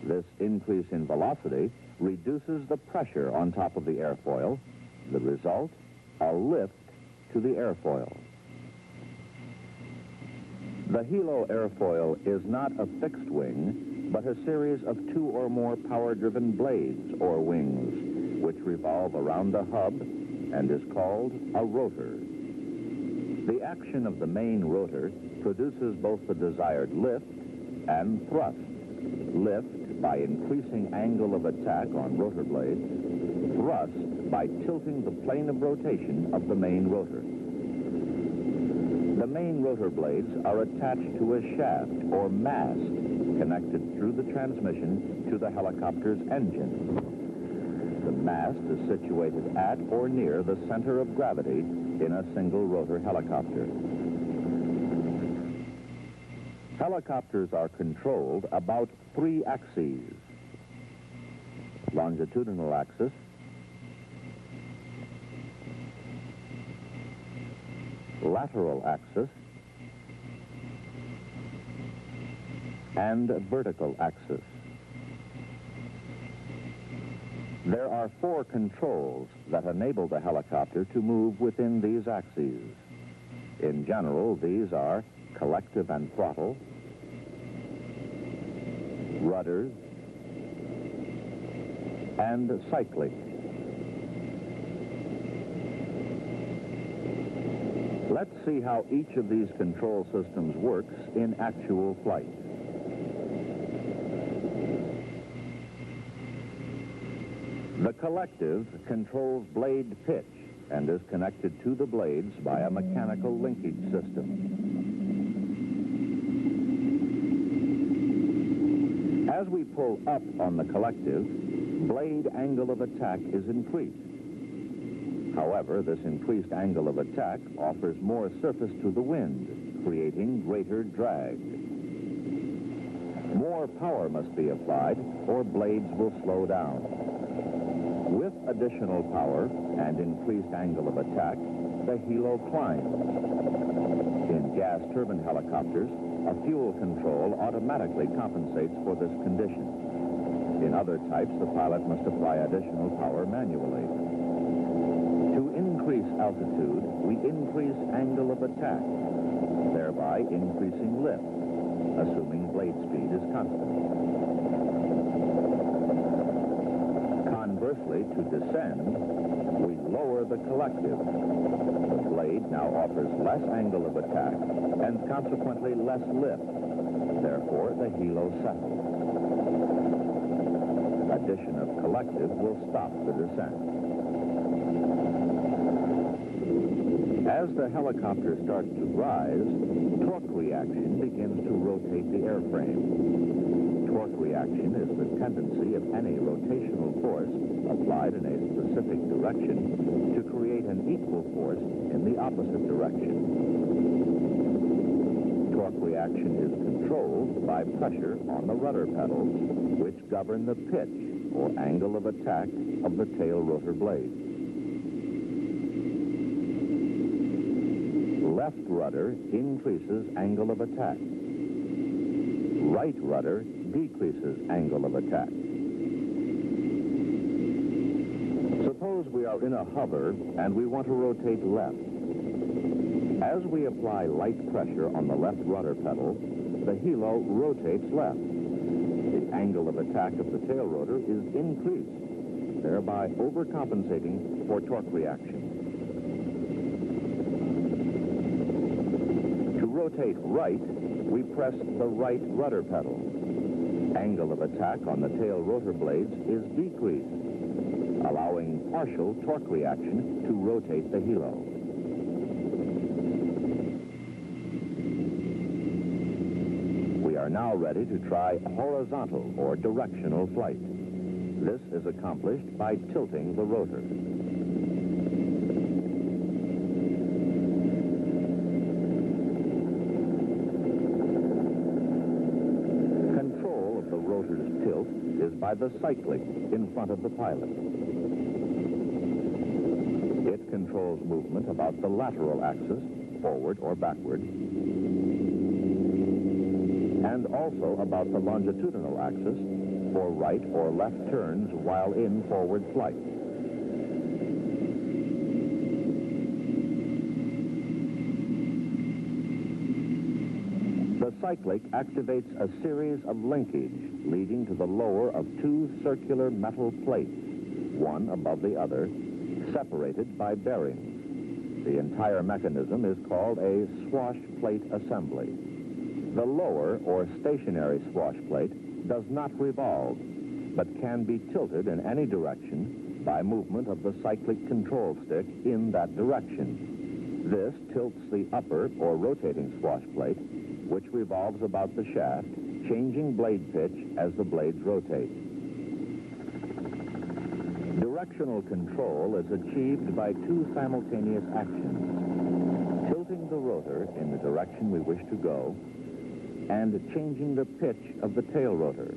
This increase in velocity reduces the pressure on top of the airfoil. The result, a lift to the airfoil. The Hilo airfoil is not a fixed wing, but a series of two or more power-driven blades or wings, which revolve around the hub and is called a rotor. The action of the main rotor produces both the desired lift and thrust. Lift by increasing angle of attack on rotor blades, thrust by tilting the plane of rotation of the main rotor. The main rotor blades are attached to a shaft or mast connected through the transmission to the helicopter's engine. The mast is situated at or near the center of gravity in a single rotor helicopter. Helicopters are controlled about 3 axes: longitudinal axis, lateral axis, and vertical axis. There are 4 controls that enable the helicopter to move within these axes. In general, these are collective and throttle, rudders, and cyclic. Let's see how each of these control systems works in actual flight. The collective controls blade pitch and is connected to the blades by a mechanical linkage system. As we pull up on the collective, blade angle of attack is increased. However, this increased angle of attack offers more surface to the wind, creating greater drag. More power must be applied, or blades will slow down. With additional power and increased angle of attack, the Hilo climbs. In gas turbine helicopters, a fuel control automatically compensates for this condition. In other types, the pilot must apply additional power manually. To increase altitude, we increase angle of attack, thereby thereby increasing lift, assuming blade speed is constant. Conversely, to descend, we lower the collective. The blade now offers less angle of attack and consequently less lift. Therefore, the helo settles. Addition of collective will stop the descent. As the helicopter starts to rise, torque reaction begins to rotate the airframe. Torque reaction is the tendency of any rotational force applied in a specific direction to create an equal force in the opposite direction. Torque reaction is controlled by pressure on the rudder pedals, which govern the pitch or angle of attack of the tail rotor blade. Left rudder increases angle of attack. Right rudder decreases angle of attack. Suppose we are in a hover and we want to rotate left. As we apply light pressure on the left rudder pedal, the helo rotates left. The angle of attack of the tail rotor is increased, thereby overcompensating for torque reaction. To rotate right, we press the right rudder pedal. Angle of attack on the tail rotor blades is decreased, allowing partial torque reaction to rotate the helo. We are now ready to try horizontal or directional flight. This is accomplished by tilting the rotor. Control of the rotor's tilt is by the cyclic in front of the pilot. It controls movement about the lateral axis, forward or backward, and also about the longitudinal axis for right or left turns while in forward flight. The cyclic activates a series of linkage leading to the lower of two circular metal plates, one above the other, separated by bearings. The entire mechanism is called a swash plate assembly. The lower or stationary swash plate does not revolve, but can be tilted in any direction by movement of the cyclic control stick in that direction. This tilts the upper or rotating swash plate, which revolves about the shaft, changing blade pitch as the blades rotate. Directional control is achieved by two simultaneous actions: tilting the rotor in the direction we wish to go and changing the pitch of the tail rotor.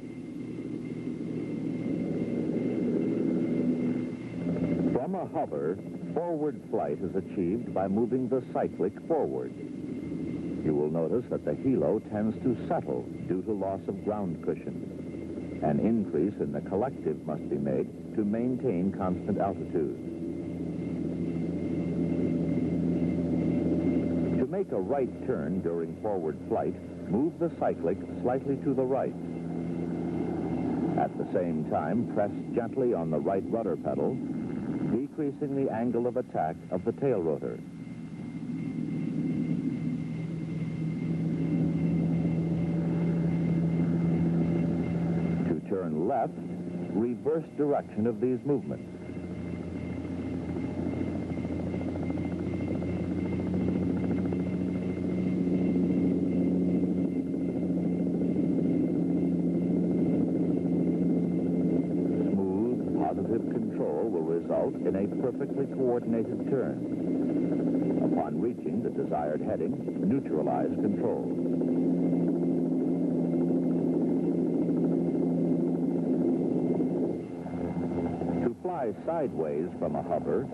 From a hover, forward flight is achieved by moving the cyclic forward. You will notice that the helo tends to settle due to loss of ground cushion. An increase in the collective must be made to maintain constant altitude. To make a right turn during forward flight, move the cyclic slightly to the right. At the same time, press gently on the right rudder pedal, decreasing the angle of attack of the tail rotor. To turn left, reverse direction of these movements. In a perfectly coordinated turn. Upon reaching the desired heading, neutralize control. To fly sideways from a hover,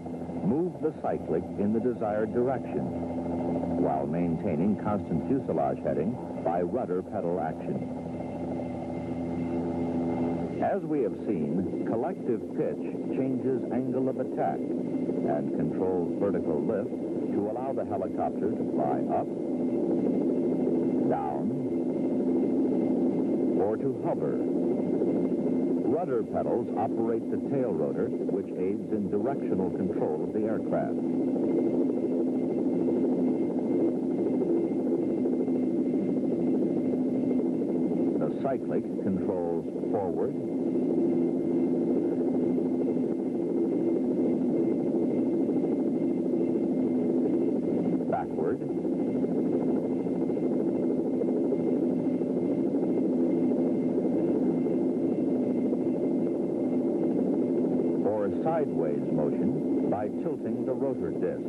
move the cyclic in the desired direction, while maintaining constant fuselage heading by rudder pedal action. As we have seen, collective pitch changes angle of attack and controls vertical lift to allow the helicopter to fly up or to hover. Rudder pedals operate the tail rotor, which aids in directional control of the aircraft. The cyclic controls forward, backward, or sideways motion by tilting the rotor disc.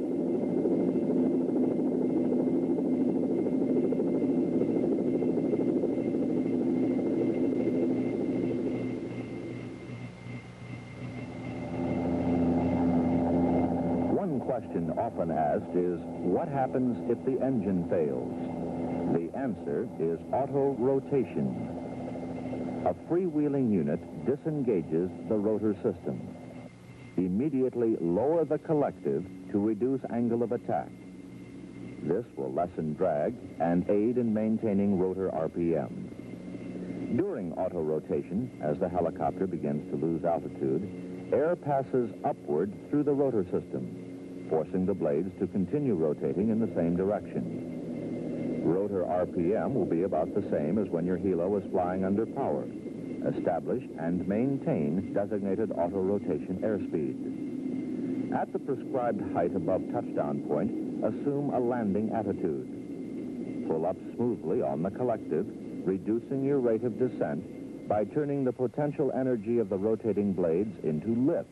One question often asked is, what happens if the engine fails? The answer is auto-rotation. A freewheeling unit disengages the rotor system. Immediately lower the collective to reduce angle of attack. This will lessen drag and aid in maintaining rotor RPM. During auto-rotation, as the helicopter begins to lose altitude, air passes upward through the rotor system, forcing the blades to continue rotating in the same direction. Rotor RPM will be about the same as when your helo was flying under power. Establish and maintain designated auto-rotation airspeed. At the prescribed height above touchdown point, assume a landing attitude. Pull up smoothly on the collective, reducing your rate of descent by turning the potential energy of the rotating blades into lift.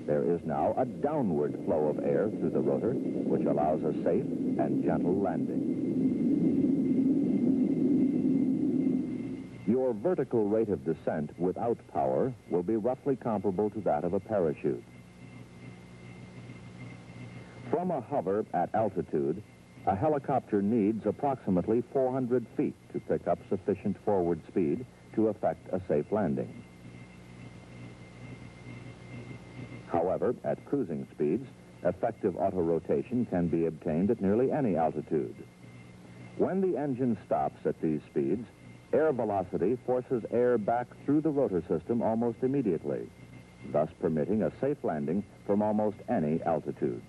There is now a downward flow of air through the rotor, which allows a safe and gentle landing. Your vertical rate of descent without power will be roughly comparable to that of a parachute. From a hover at altitude, a helicopter needs approximately 400 feet to pick up sufficient forward speed to effect a safe landing. However, at cruising speeds, effective auto-rotation can be obtained at nearly any altitude. When the engine stops at these speeds, air velocity forces air back through the rotor system almost immediately, thus permitting a safe landing from almost any altitude.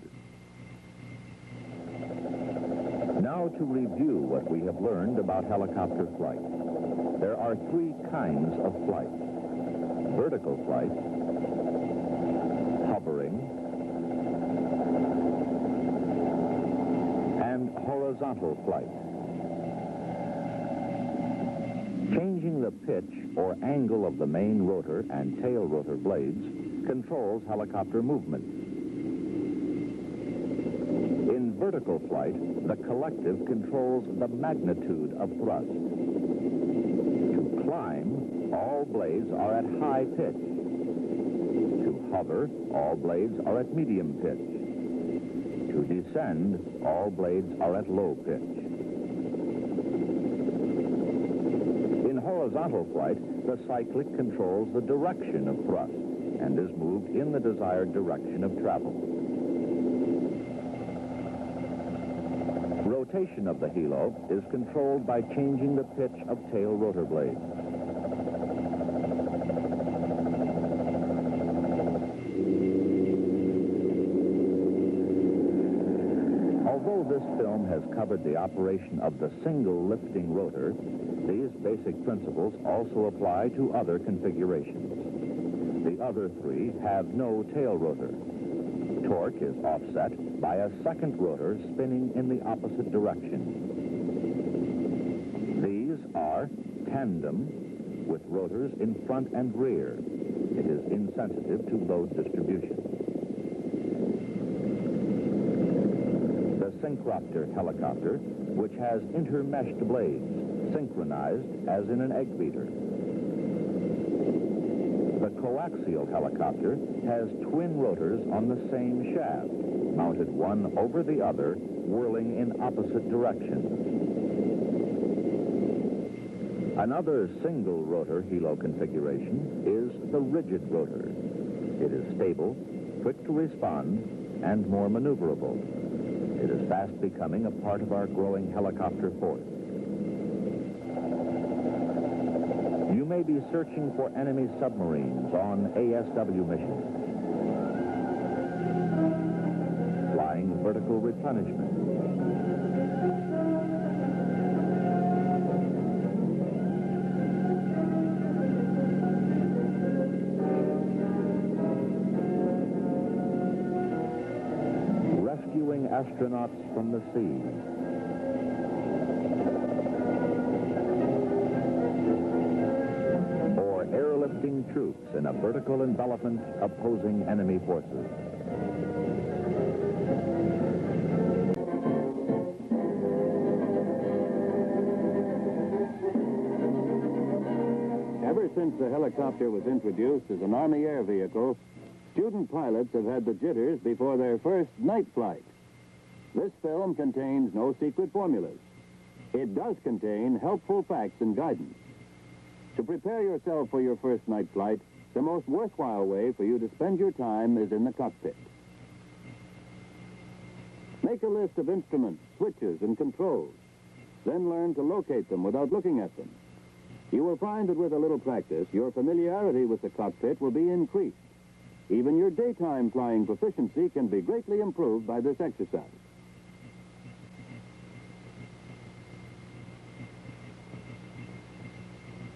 Now to review what we have learned about helicopter flight. There are three kinds of flight: vertical flight, hovering, and horizontal flight. Changing the pitch or angle of the main rotor and tail rotor blades controls helicopter movement. In vertical flight, the collective controls the magnitude of thrust. To climb, all blades are at high pitch. To hover, all blades are at medium pitch. To descend, all blades are at low pitch. In horizontal flight, the cyclic controls the direction of thrust and is moved in the desired direction of travel. Rotation of the helo is controlled by changing the pitch of tail rotor blades. Although this film has covered the operation of the single lifting rotor, these basic principles also apply to other configurations. The other three have no tail rotor. Torque is offset by a second rotor spinning in the opposite direction. These are tandem, with rotors in front and rear. It is insensitive to load distribution. The Syncropter helicopter, which has intermeshed blades, synchronized as in an egg beater. The coaxial helicopter has twin rotors on the same shaft, mounted one over the other, whirling in opposite directions. Another single rotor helo configuration is the rigid rotor. It is stable, quick to respond, and more maneuverable. It is fast becoming a part of our growing helicopter force. may be searching for enemy submarines on ASW missions, flying vertical replenishment, rescuing astronauts from the sea, or airlifting troops in a vertical envelopment opposing enemy forces. Ever since the helicopter was introduced as an Army air vehicle, student pilots have had the jitters before their first night flight. This film contains no secret formulas. It does contain helpful facts and guidance. To prepare yourself for your first night flight, the most worthwhile way for you to spend your time is in the cockpit. Make a list of instruments, switches, and controls. Then learn to locate them without looking at them. You will find that with a little practice, your familiarity with the cockpit will be increased. Even your daytime flying proficiency can be greatly improved by this exercise.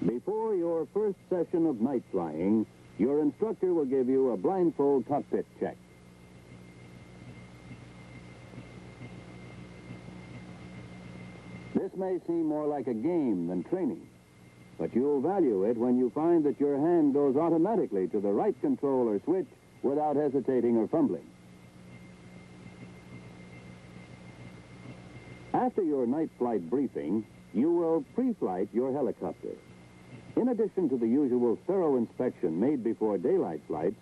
Before your first session of night flying, your instructor will give you a blindfold cockpit check. This may seem more like a game than training, but you'll value it when you find that your hand goes automatically to the right control or switch without hesitating or fumbling. After your night flight briefing, you will pre-flight your helicopter. In addition to the usual thorough inspection made before daylight flights,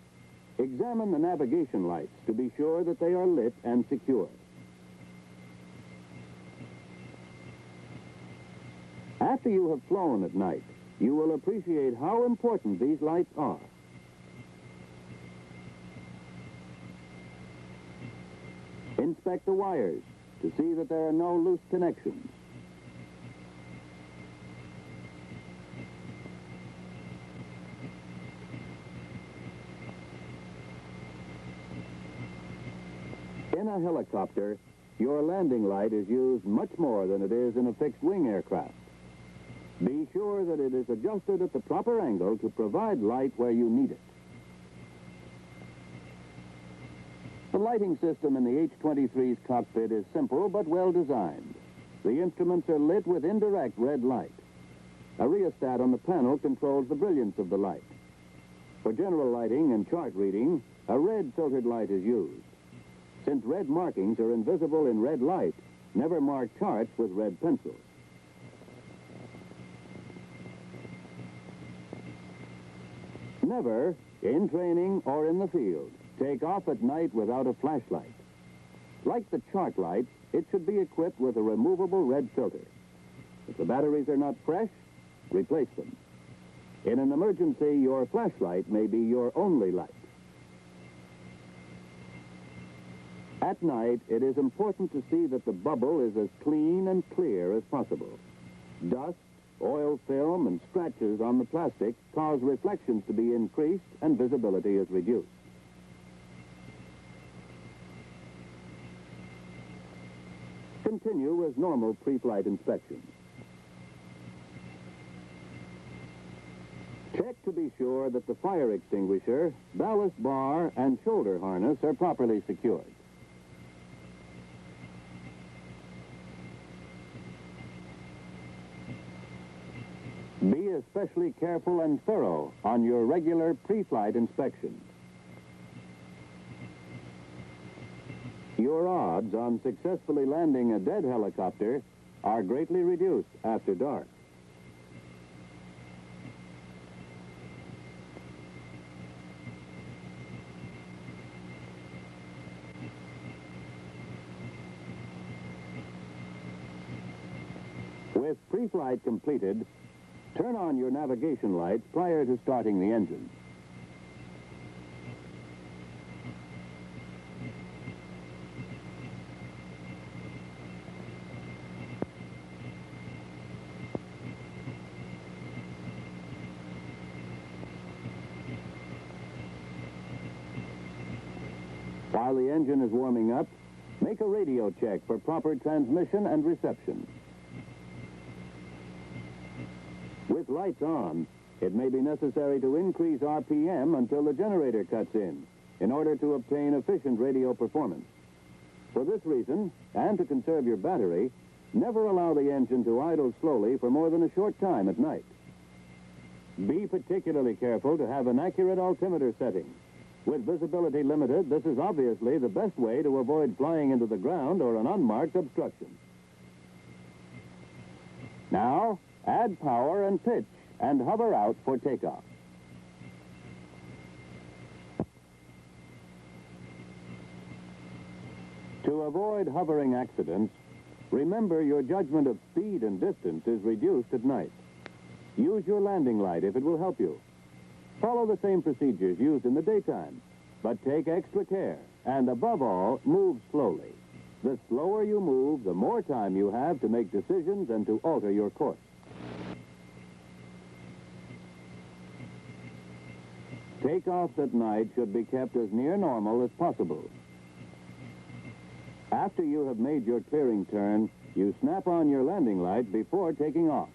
examine the navigation lights to be sure that they are lit and secure. After you have flown at night, you will appreciate how important these lights are. Inspect the wires to see that there are no loose connections. In a helicopter, your landing light is used much more than it is in a fixed-wing aircraft. Be sure that it is adjusted at the proper angle to provide light where you need it. The lighting system in the H-23's cockpit is simple but well designed. The instruments are lit with indirect red light. A rheostat on the panel controls the brilliance of the light. For general lighting and chart reading, a red filtered light is used. Since red markings are invisible in red light, never mark charts with red pencils. Never, in training or in the field, take off at night without a flashlight. Like the chart light, it should be equipped with a removable red filter. If the batteries are not fresh, replace them. In an emergency, your flashlight may be your only light. At night, it is important to see that the bubble is as clean and clear as possible. Dust, oil film, and scratches on the plastic cause reflections to be increased and visibility is reduced. Continue with normal pre-flight inspection. Check to be sure that the fire extinguisher, ballast bar, and shoulder harness are properly secured. Be especially careful and thorough on your regular pre-flight inspection. Your odds on successfully landing a dead helicopter are greatly reduced after dark. With pre-flight completed, turn on your navigation lights prior to starting the engine. While the engine is warming up, make a radio check for proper transmission and reception. With lights on, it may be necessary to increase RPM until the generator cuts in order to obtain efficient radio performance. For this reason, and to conserve your battery, never allow the engine to idle slowly for more than a short time at night. Be particularly careful to have an accurate altimeter setting. With visibility limited, this is obviously the best way to avoid flying into the ground or an unmarked obstruction. Now, add power and pitch and hover out for takeoff. To avoid hovering accidents, remember your judgment of speed and distance is reduced at night. Use your landing light if it will help you. Follow the same procedures used in the daytime, but take extra care, and above all, move slowly. The slower you move, the more time you have to make decisions and to alter your course. Takeoffs at night should be kept as near normal as possible. After you have made your clearing turn, you snap on your landing light before taking off.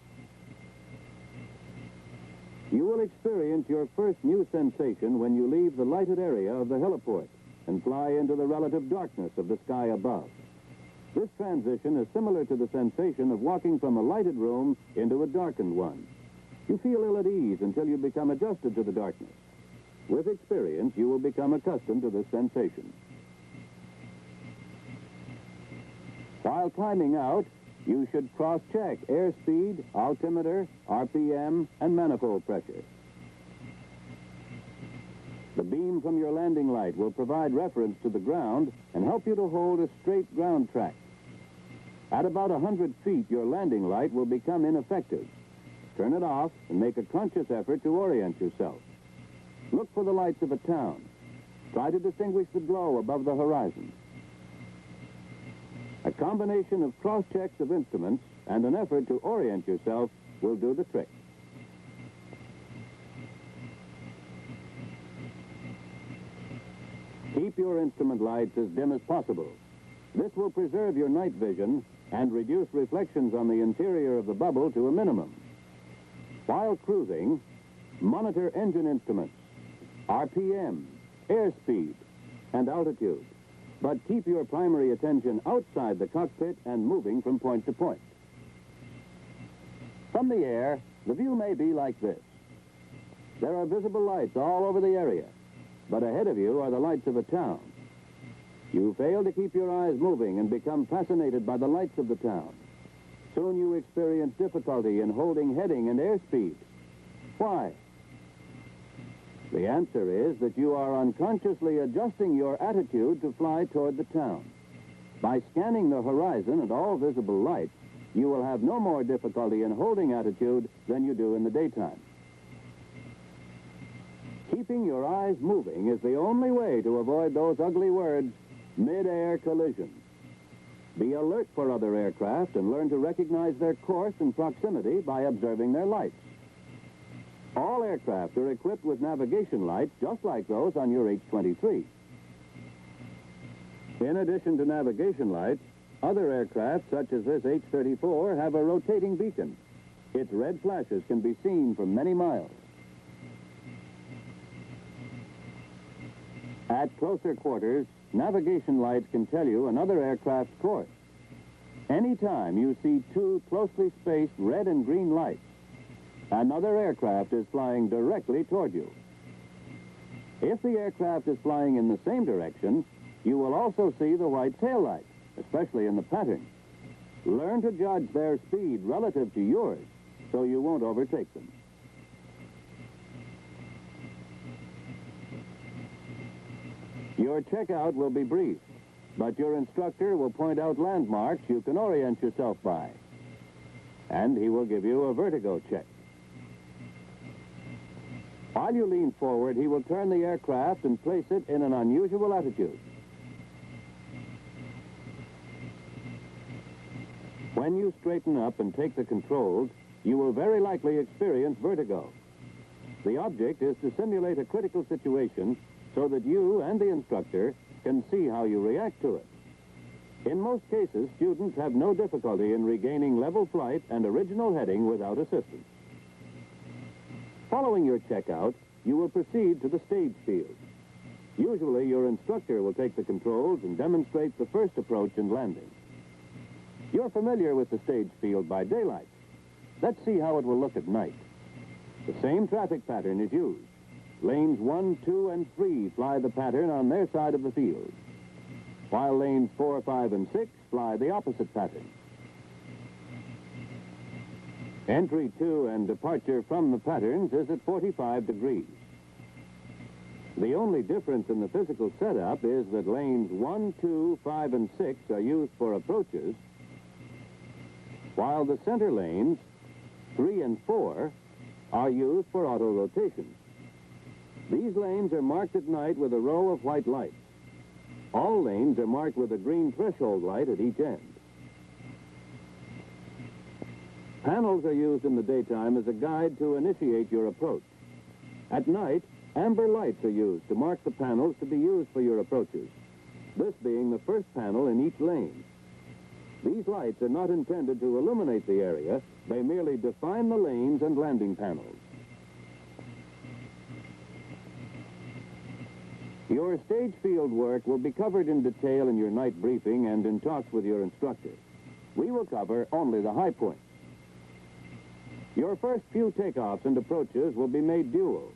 You will experience your first new sensation when you leave the lighted area of the heliport and fly into the relative darkness of the sky above. This transition is similar to the sensation of walking from a lighted room into a darkened one. You feel ill at ease until you become adjusted to the darkness. With experience, you will become accustomed to this sensation. While climbing out, you should cross-check airspeed, altimeter, RPM, and manifold pressure. The beam from your landing light will provide reference to the ground and help you to hold a straight ground track. At about 100 feet, your landing light will become ineffective. Turn it off and make a conscious effort to orient yourself. Look for the lights of a town. Try to distinguish the glow above the horizon. A combination of cross-checks of instruments and an effort to orient yourself will do the trick. Keep your instrument lights as dim as possible. This will preserve your night vision and reduce reflections on the interior of the bubble to a minimum. While cruising, monitor engine instruments, RPM, airspeed, and altitude. But keep your primary attention outside the cockpit and moving from point to point. From the air, the view may be like this. There are visible lights all over the area, but ahead of you are the lights of a town. You fail to keep your eyes moving and become fascinated by the lights of the town. Soon you experience difficulty in holding heading and airspeed. Why? The answer is that you are unconsciously adjusting your attitude to fly toward the town. By scanning the horizon and all visible lights, you will have no more difficulty in holding attitude than you do in the daytime. Keeping your eyes moving is the only way to avoid those ugly words, mid-air collision. Be alert for other aircraft and learn to recognize their course and proximity by observing their lights. All aircraft are equipped with navigation lights just like those on your H-23. In addition to navigation lights, other aircraft, such as this H-34, have a rotating beacon. Its red flashes can be seen from many miles. At closer quarters, navigation lights can tell you another aircraft's course. Anytime you see two closely spaced red and green lights, another aircraft is flying directly toward you. If the aircraft is flying in the same direction, you will also see the white tail lights, especially in the pattern. Learn to judge their speed relative to yours so you won't overtake them. Your checkout will be brief, but your instructor will point out landmarks you can orient yourself by. And he will give you a vertigo check. While you lean forward, he will turn the aircraft and place it in an unusual attitude. When you straighten up and take the controls, you will very likely experience vertigo. The object is to simulate a critical situation so that you and the instructor can see how you react to it. In most cases, students have no difficulty in regaining level flight and original heading without assistance. Following your checkout, you will proceed to the stage field. Usually, your instructor will take the controls and demonstrate the first approach and landing. You're familiar with the stage field by daylight. Let's see how it will look at night. The same traffic pattern is used. Lanes 1, 2, and 3 fly the pattern on their side of the field, while lanes 4, 5, and 6 fly the opposite pattern. Entry to and departure from the patterns is at 45 degrees. The only difference in the physical setup is that lanes 1, 2, 5, and 6 are used for approaches, while the center lanes, 3 and 4, are used for auto rotation. These lanes are marked at night with a row of white lights. All lanes are marked with a green threshold light at each end. Panels are used in the daytime as a guide to initiate your approach. At night, amber lights are used to mark the panels to be used for your approaches, this being the first panel in each lane. These lights are not intended to illuminate the area. They merely define the lanes and landing panels. Your stage field work will be covered in detail in your night briefing and in talks with your instructor. We will cover only the high points. Your first few takeoffs and approaches will be made dual.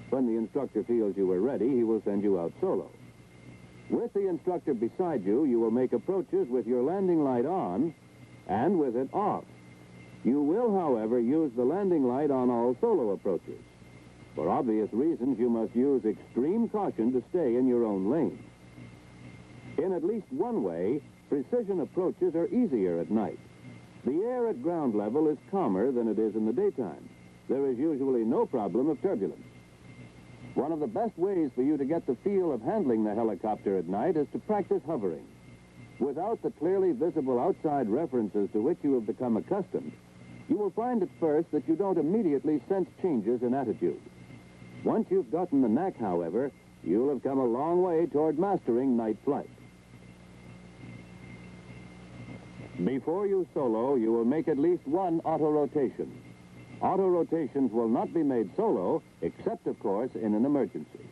When the instructor feels you are ready, he will send you out solo. With the instructor beside you, you will make approaches with your landing light on and with it off. You will, however, use the landing light on all solo approaches. For obvious reasons, you must use extreme caution to stay in your own lane. In at least one way, precision approaches are easier at night. The air at ground level is calmer than it is in the daytime. There is usually no problem of turbulence. One of the best ways for you to get the feel of handling the helicopter at night is to practice hovering. Without the clearly visible outside references to which you have become accustomed, you will find at first that you don't immediately sense changes in attitude. Once you've gotten the knack, however, you'll have come a long way toward mastering night flight. Before you solo, you will make at least one auto-rotation. Auto-rotations will not be made solo, except, of course, in an emergency.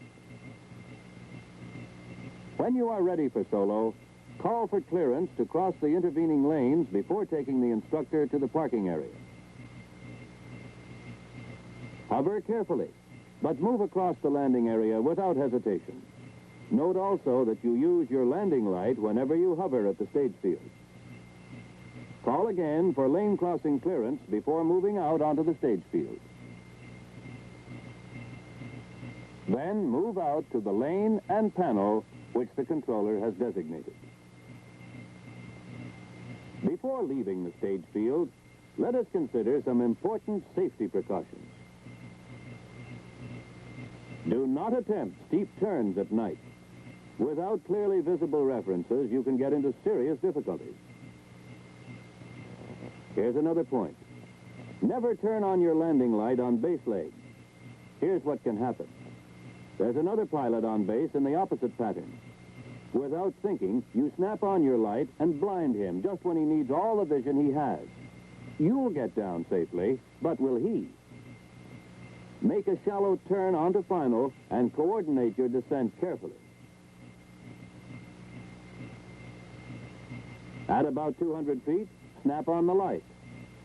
When you are ready for solo, call for clearance to cross the intervening lanes before taking the instructor to the parking area. Hover carefully, but move across the landing area without hesitation. Note also that you use your landing light whenever you hover at the stage field. Call again for lane crossing clearance before moving out onto the stage field. Then move out to the lane and panel which the controller has designated. Before leaving the stage field, let us consider some important safety precautions. Do not attempt steep turns at night. Without clearly visible references, you can get into serious difficulties. Here's another point. Never turn on your landing light on base legs. Here's what can happen. There's another pilot on base in the opposite pattern. Without thinking, you snap on your light and blind him just when he needs all the vision he has. You'll get down safely, but will he? Make a shallow turn onto final and coordinate your descent carefully. At about 200 feet, snap on the light.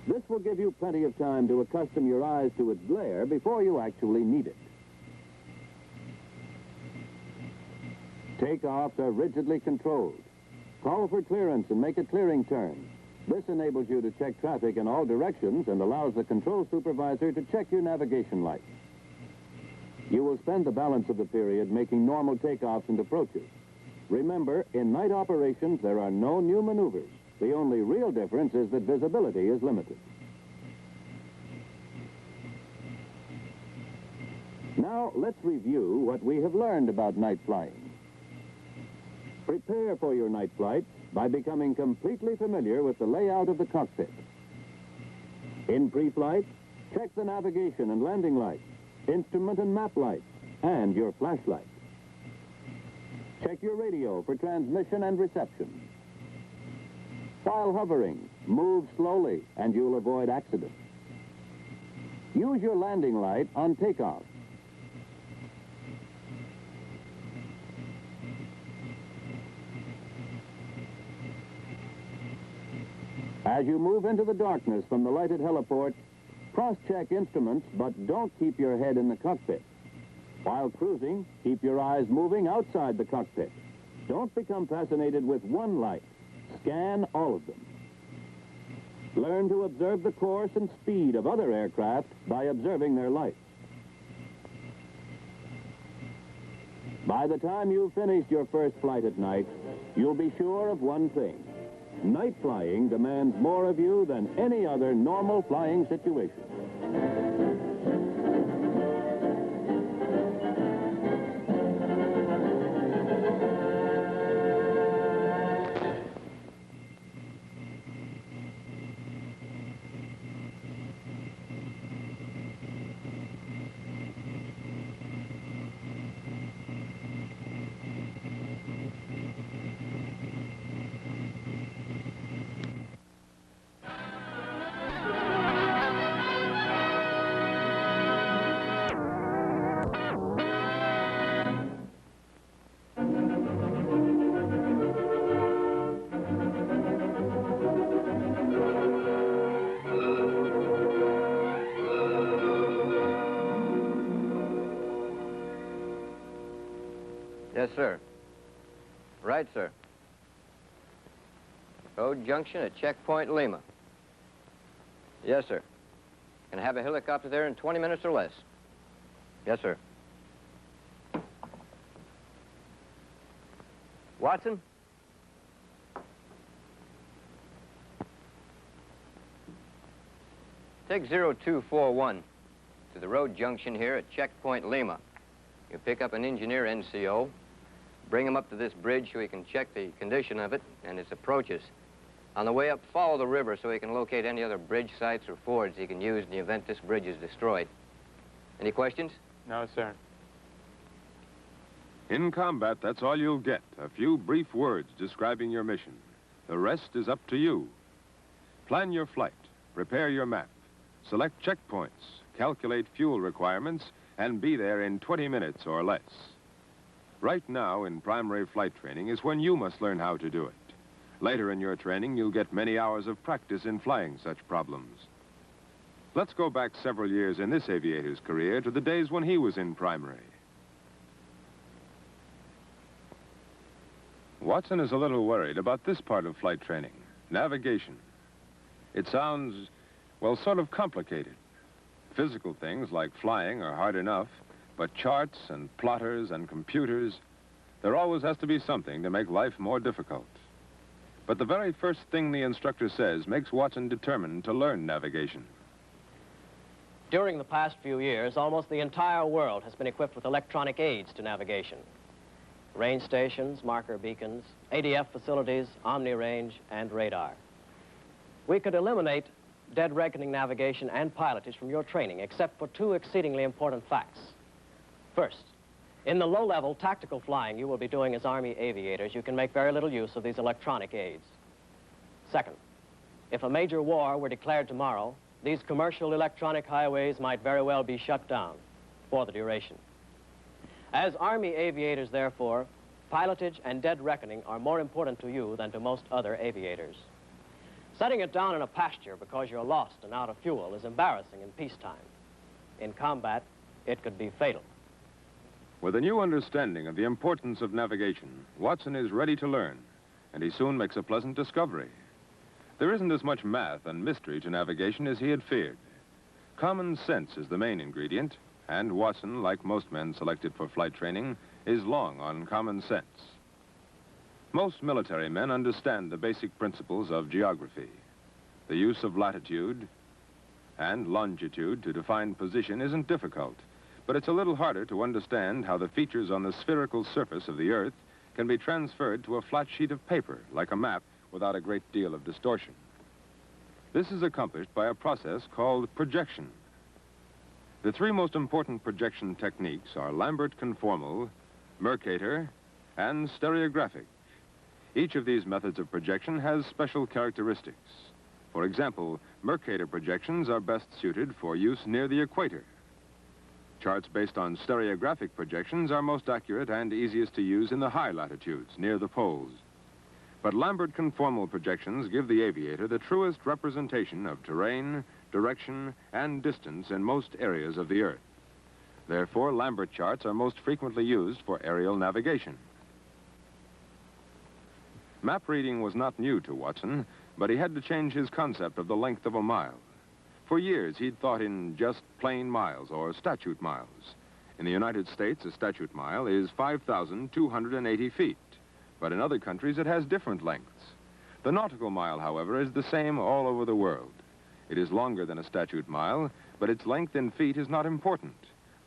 This will give you plenty of time to accustom your eyes to its glare before you actually need it. Takeoffs are rigidly controlled. Call for clearance and make a clearing turn. This enables you to check traffic in all directions and allows the control supervisor to check your navigation lights. You will spend the balance of the period making normal takeoffs and approaches. Remember, in night operations, there are no new maneuvers. The only real difference is that visibility is limited. Now, let's review what we have learned about night flying. Prepare for your night flight by becoming completely familiar with the layout of the cockpit. In pre-flight, check the navigation and landing lights, instrument and map lights, and your flashlight. Check your radio for transmission and reception. While hovering, move slowly and you'll avoid accidents. Use your landing light on takeoff. As you move into the darkness from the lighted heliport, cross-check instruments, but don't keep your head in the cockpit. While cruising, keep your eyes moving outside the cockpit. Don't become fascinated with one light. Scan all of them. Learn to observe the course and speed of other aircraft by observing their lights. By the time you've finished your first flight at night, you'll be sure of one thing. Night flying demands more of you than any other normal flying situation. Yes, sir. Right, sir. Road junction at Checkpoint Lima. Yes, sir. Can have a helicopter there in 20 minutes or less. Yes, sir. Watson? Take 0241 to the road junction here at Checkpoint Lima. You pick up an engineer NCO, bring him up to this bridge so he can check the condition of it and its approaches. On the way up, follow the river so he can locate any other bridge sites or fords he can use in the event this bridge is destroyed. Any questions? No, sir. In combat, that's all you'll get. A few brief words describing your mission. The rest is up to you. Plan your flight, prepare your map, select checkpoints, calculate fuel requirements, and be there in 20 minutes or less. Right now, in primary flight training, is when you must learn how to do it. Later in your training, you'll get many hours of practice in flying such problems. Let's go back several years in this aviator's career to the days when he was in primary. Watson is a little worried about this part of flight training, navigation. It sounds, well, sort of complicated. Physical things like flying are hard enough, but charts and plotters and computers, there always has to be something to make life more difficult. But the very first thing the instructor says makes Watson determined to learn navigation. During the past few years, almost the entire world has been equipped with electronic aids to navigation. Range stations, marker beacons, ADF facilities, omni-range, and radar. We could eliminate dead reckoning navigation and pilotage from your training, except for two exceedingly important facts. First, in the low-level tactical flying you will be doing as Army aviators, you can make very little use of these electronic aids. Second, if a major war were declared tomorrow, these commercial electronic highways might very well be shut down for the duration. As Army aviators, therefore, pilotage and dead reckoning are more important to you than to most other aviators. Setting it down in a pasture because you're lost and out of fuel is embarrassing in peacetime. In combat, it could be fatal. With a new understanding of the importance of navigation, Watson is ready to learn, and he soon makes a pleasant discovery. There isn't as much math and mystery to navigation as he had feared. Common sense is the main ingredient, and Watson, like most men selected for flight training, is long on common sense. Most military men understand the basic principles of geography. The use of latitude and longitude to define position isn't difficult, but it's a little harder to understand how the features on the spherical surface of the Earth can be transferred to a flat sheet of paper, like a map, without a great deal of distortion. This is accomplished by a process called projection. The three most important projection techniques are Lambert conformal, Mercator, and stereographic. Each of these methods of projection has special characteristics. For example, Mercator projections are best suited for use near the equator. Charts based on stereographic projections are most accurate and easiest to use in the high latitudes, near the poles. But Lambert conformal projections give the aviator the truest representation of terrain, direction, and distance in most areas of the Earth. Therefore, Lambert charts are most frequently used for aerial navigation. Map reading was not new to Watson, but he had to change his concept of the length of a mile. For years, he'd thought in just plain miles or statute miles. In the United States, a statute mile is 5,280 feet, but in other countries it has different lengths. The nautical mile, however, is the same all over the world. It is longer than a statute mile, but its length in feet is not important.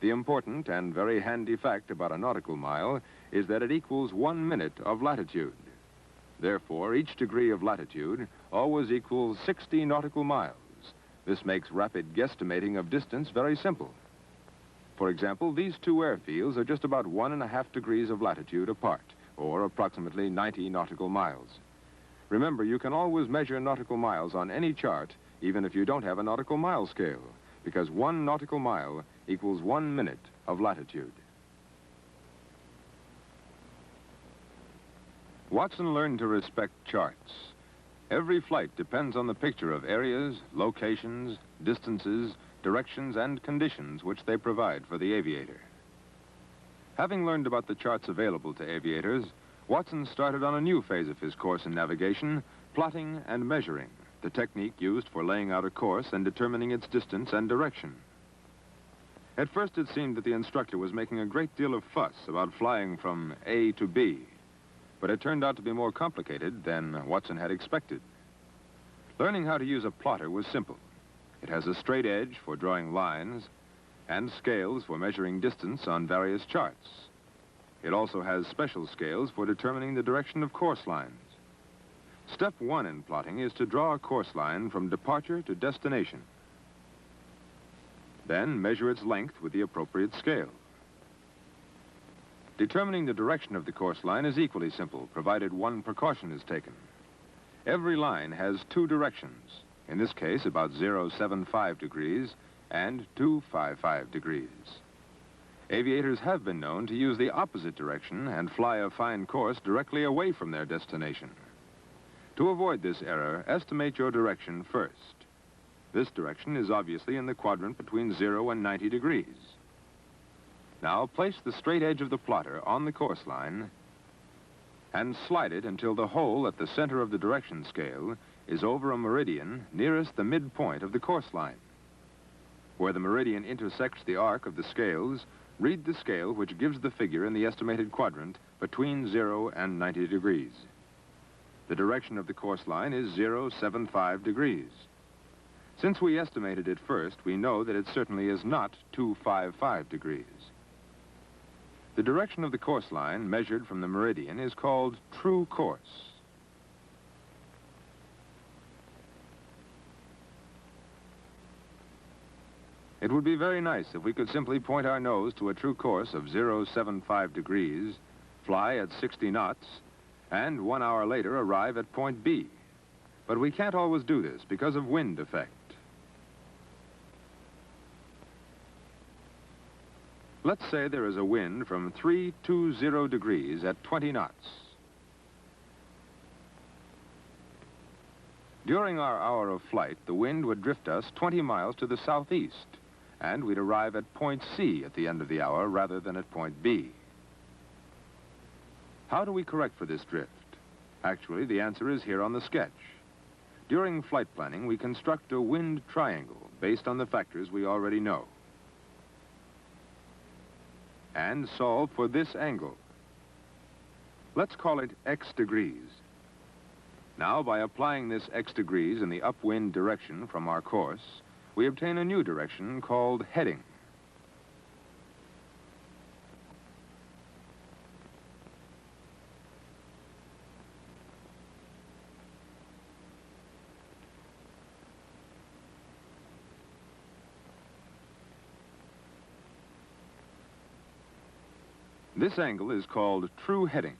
The important and very handy fact about a nautical mile is that it equals 1 minute of latitude. Therefore, each degree of latitude always equals 60 nautical miles. This makes rapid guesstimating of distance very simple. For example, these two airfields are just about 1.5 degrees of latitude apart, or approximately 90 nautical miles. Remember, you can always measure nautical miles on any chart, even if you don't have a nautical mile scale, because 1 nautical mile equals 1 minute of latitude. Watson learned to respect charts. Every flight depends on the picture of areas, locations, distances, directions, and conditions which they provide for the aviator. Having learned about the charts available to aviators, Watson started on a new phase of his course in navigation, plotting and measuring, the technique used for laying out a course and determining its distance and direction. At first, it seemed that the instructor was making a great deal of fuss about flying from A to B, but it turned out to be more complicated than Watson had expected. Learning how to use a plotter was simple. It has a straight edge for drawing lines and scales for measuring distance on various charts. It also has special scales for determining the direction of course lines. Step 1 in plotting is to draw a course line from departure to destination. Then measure its length with the appropriate scale. Determining the direction of the course line is equally simple, provided one precaution is taken. Every line has 2 directions, in this case about 075 degrees and 255 degrees. Aviators have been known to use the opposite direction and fly a fine course directly away from their destination. To avoid this error, estimate your direction first. This direction is obviously in the quadrant between 0 and 90 degrees. Now, place the straight edge of the plotter on the course line and slide it until the hole at the center of the direction scale is over a meridian nearest the midpoint of the course line. Where the meridian intersects the arc of the scales, read the scale which gives the figure in the estimated quadrant between 0 and 90 degrees. The direction of the course line is 075 degrees. Since we estimated it first, we know that it certainly is not 255 degrees. The direction of the course line measured from the meridian is called true course. It would be very nice if we could simply point our nose to a true course of 075 degrees, fly at 60 knots, and 1 hour later arrive at point B. But we can't always do this because of wind effect. Let's say there is a wind from 320 degrees at 20 knots. During our hour of flight, the wind would drift us 20 miles to the southeast, and we'd arrive at point C at the end of the hour rather than at point B. How do we correct for this drift? Actually, the answer is here on the sketch. During flight planning, we construct a wind triangle based on the factors we already know, and solve for this angle. Let's call it X degrees. Now, by applying this X degrees in the upwind direction from our course, we obtain a new direction called heading. This angle is called true heading.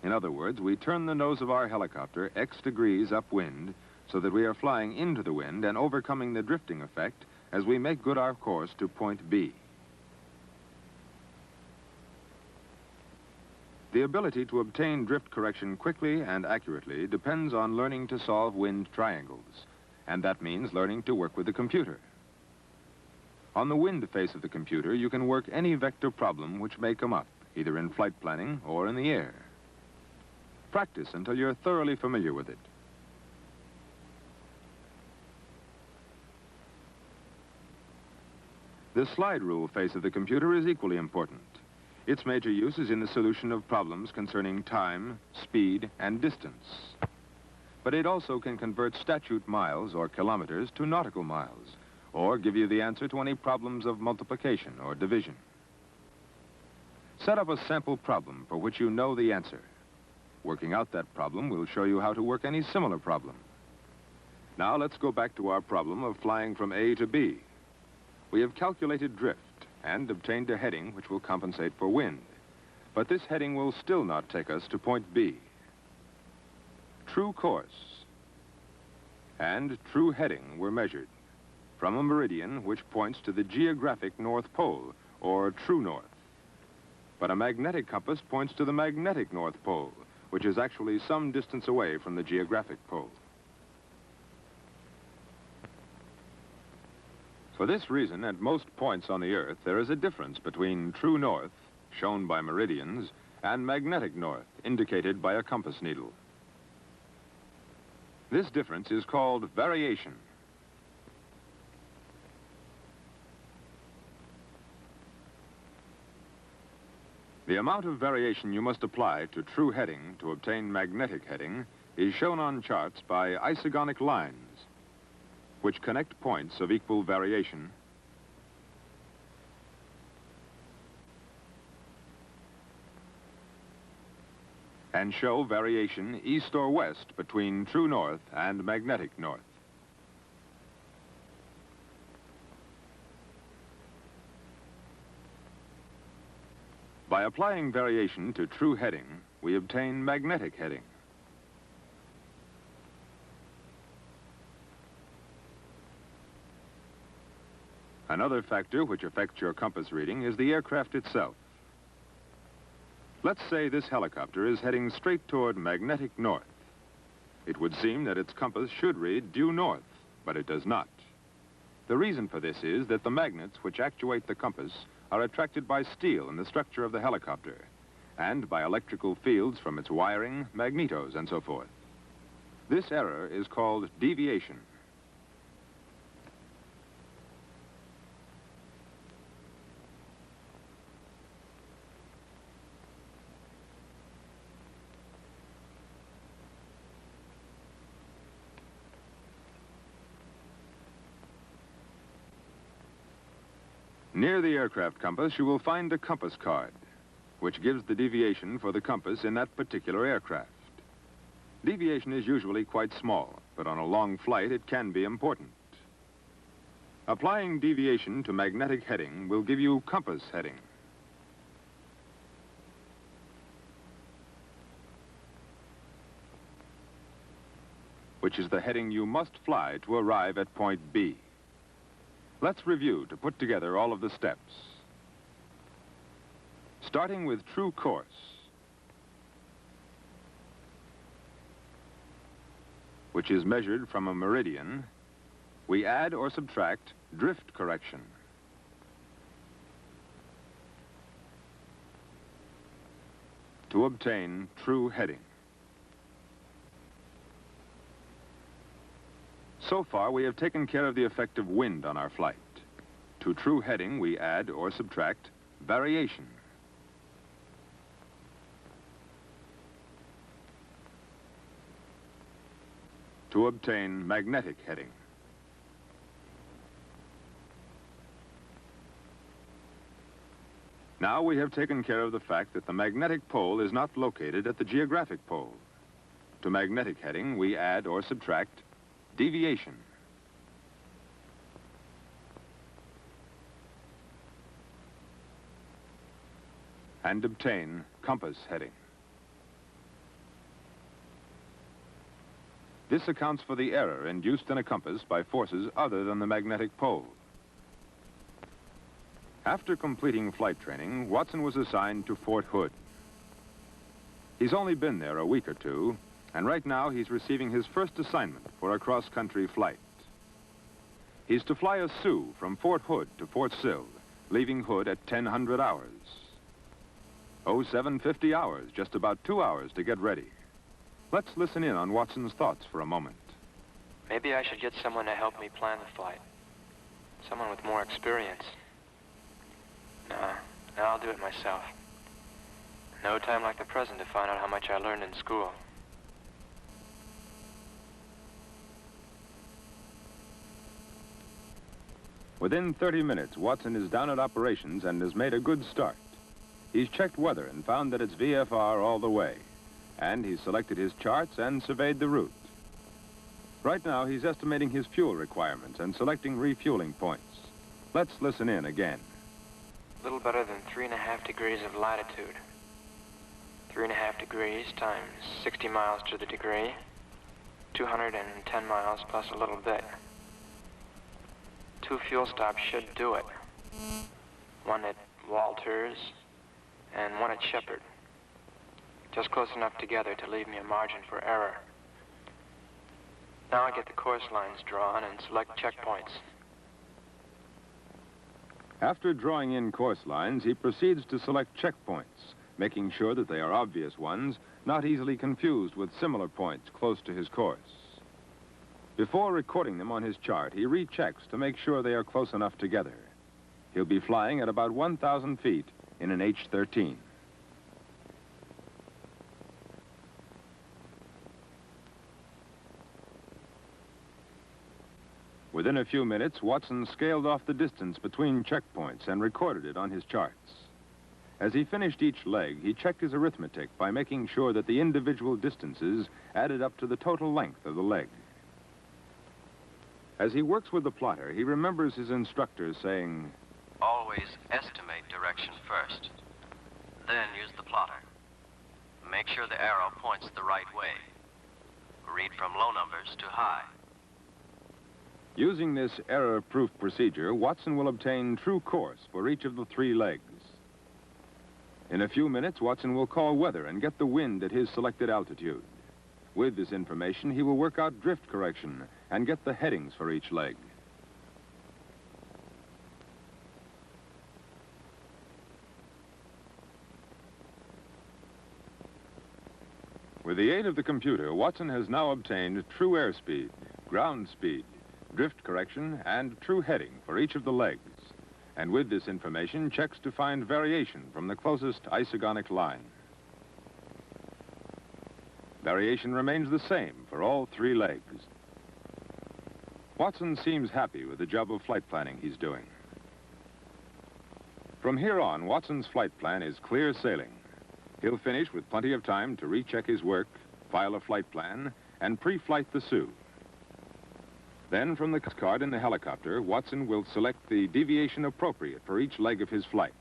In other words, we turn the nose of our helicopter X degrees upwind so that we are flying into the wind and overcoming the drifting effect as we make good our course to point B. The ability to obtain drift correction quickly and accurately depends on learning to solve wind triangles, and that means learning to work with the computer. On the wind face of the computer, you can work any vector problem which may come up, either in flight planning or in the air. Practice until you're thoroughly familiar with it. The slide rule face of the computer is equally important. Its major use is in the solution of problems concerning time, speed, and distance. But it also can convert statute miles or kilometers to nautical miles, or give you the answer to any problems of multiplication or division. Set up a sample problem for which you know the answer. Working out that problem will show you how to work any similar problem. Now let's go back to our problem of flying from A to B. We have calculated drift and obtained a heading which will compensate for wind. But this heading will still not take us to point B. True course and true heading were measured from a meridian which points to the geographic North Pole, or true north. But a magnetic compass points to the magnetic North Pole, which is actually some distance away from the geographic pole. For this reason, at most points on the Earth, there is a difference between true north, shown by meridians, and magnetic north, indicated by a compass needle. This difference is called variation. The amount of variation you must apply to true heading to obtain magnetic heading is shown on charts by isogonic lines, which connect points of equal variation and show variation east or west between true north and magnetic north. By applying variation to true heading, we obtain magnetic heading. Another factor which affects your compass reading is the aircraft itself. Let's say this helicopter is heading straight toward magnetic north. It would seem that its compass should read due north, but it does not. The reason for this is that the magnets which actuate the compass are attracted by steel in the structure of the helicopter, and by electrical fields from its wiring, magnetos, and so forth. This error is called deviation. Near the aircraft compass, you will find a compass card, which gives the deviation for the compass in that particular aircraft. Deviation is usually quite small, but on a long flight it can be important. Applying deviation to magnetic heading will give you compass heading. Which is the heading you must fly to arrive at point B. Let's review to put together all of the steps. Starting with true course. Which is measured from a meridian, we add or subtract drift correction. To obtain true heading. So far, we have taken care of the effect of wind on our flight. To true heading, we add or subtract variation. To obtain magnetic heading. Now we have taken care of the fact that the magnetic pole is not located at the geographic pole. To magnetic heading, we add or subtract deviation. and obtain compass heading. This accounts for the error induced in a compass by forces other than the magnetic pole. After completing flight training, Watson was assigned to Fort Hood. He's only been there a week or two, and right now he's receiving his first assignment for a cross-country flight. He's to fly a Sioux from Fort Hood to Fort Sill, leaving Hood at 1000 hours. Oh, 750 hours, just about 2 hours to get ready. Let's listen in on Watson's thoughts for a moment. Maybe I should get someone to help me plan the flight. Someone with more experience. No, I'll do it myself. No time like the present to find out how much I learned in school. Within 30 minutes, Watson is down at operations and has made a good start. He's checked weather and found that it's VFR all the way. And he's selected his charts and surveyed the route. Right now, he's estimating his fuel requirements and selecting refueling points. Let's listen in again. Little better than 3.5 degrees of latitude. 3.5 degrees times 60 miles to the degree. 210 miles plus a little bit. 2 fuel stops should do it. One at Walters and one at Shepherd. Just close enough together to leave me a margin for error. Now I get the course lines drawn and select checkpoints. After drawing in course lines, he proceeds to select checkpoints, making sure that they are obvious ones, not easily confused with similar points close to his course. Before recording them on his chart, he rechecks to make sure they are close enough together. He'll be flying at about 1,000 feet in an H-13. Within a few minutes, Watson scaled off the distance between checkpoints and recorded it on his charts. As he finished each leg, he checked his arithmetic by making sure that the individual distances added up to the total length of the leg. As he works with the plotter, he remembers his instructors saying, Always estimate direction first, then use the plotter. Make sure the arrow points the right way. Read from low numbers to high. Using this error-proof procedure, Watson will obtain true course for each of the 3 legs. In a few minutes, Watson will call weather and get the wind at his selected altitude. With this information, he will work out drift correction and get the headings for each leg. With the aid of the computer, Watson has now obtained true airspeed, ground speed, drift correction, and true heading for each of the legs. And with this information, checks to find variation from the closest isogonic line. Variation remains the same for all 3 legs. Watson seems happy with the job of flight planning he's doing. From here on, Watson's flight plan is clear sailing. He'll finish with plenty of time to recheck his work, file a flight plan, and pre-flight the Sioux. Then, from the card in the helicopter, Watson will select the deviation appropriate for each leg of his flight.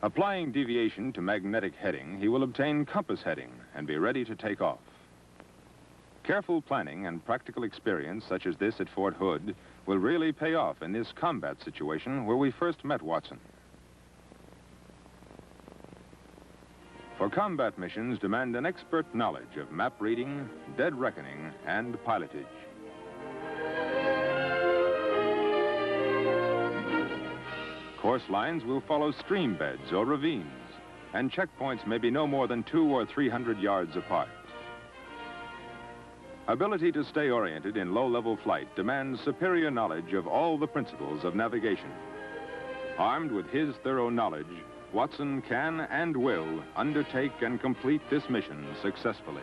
Applying deviation to magnetic heading, he will obtain compass heading and be ready to take off. Careful planning and practical experience, such as this at Fort Hood, will really pay off in this combat situation where we first met Watson. For combat missions demand an expert knowledge of map reading, dead reckoning, and pilotage. Course lines will follow stream beds or ravines, and checkpoints may be no more than 200 or 300 yards apart. Ability to stay oriented in low-level flight demands superior knowledge of all the principles of navigation. Armed with his thorough knowledge, Watson can and will undertake and complete this mission successfully.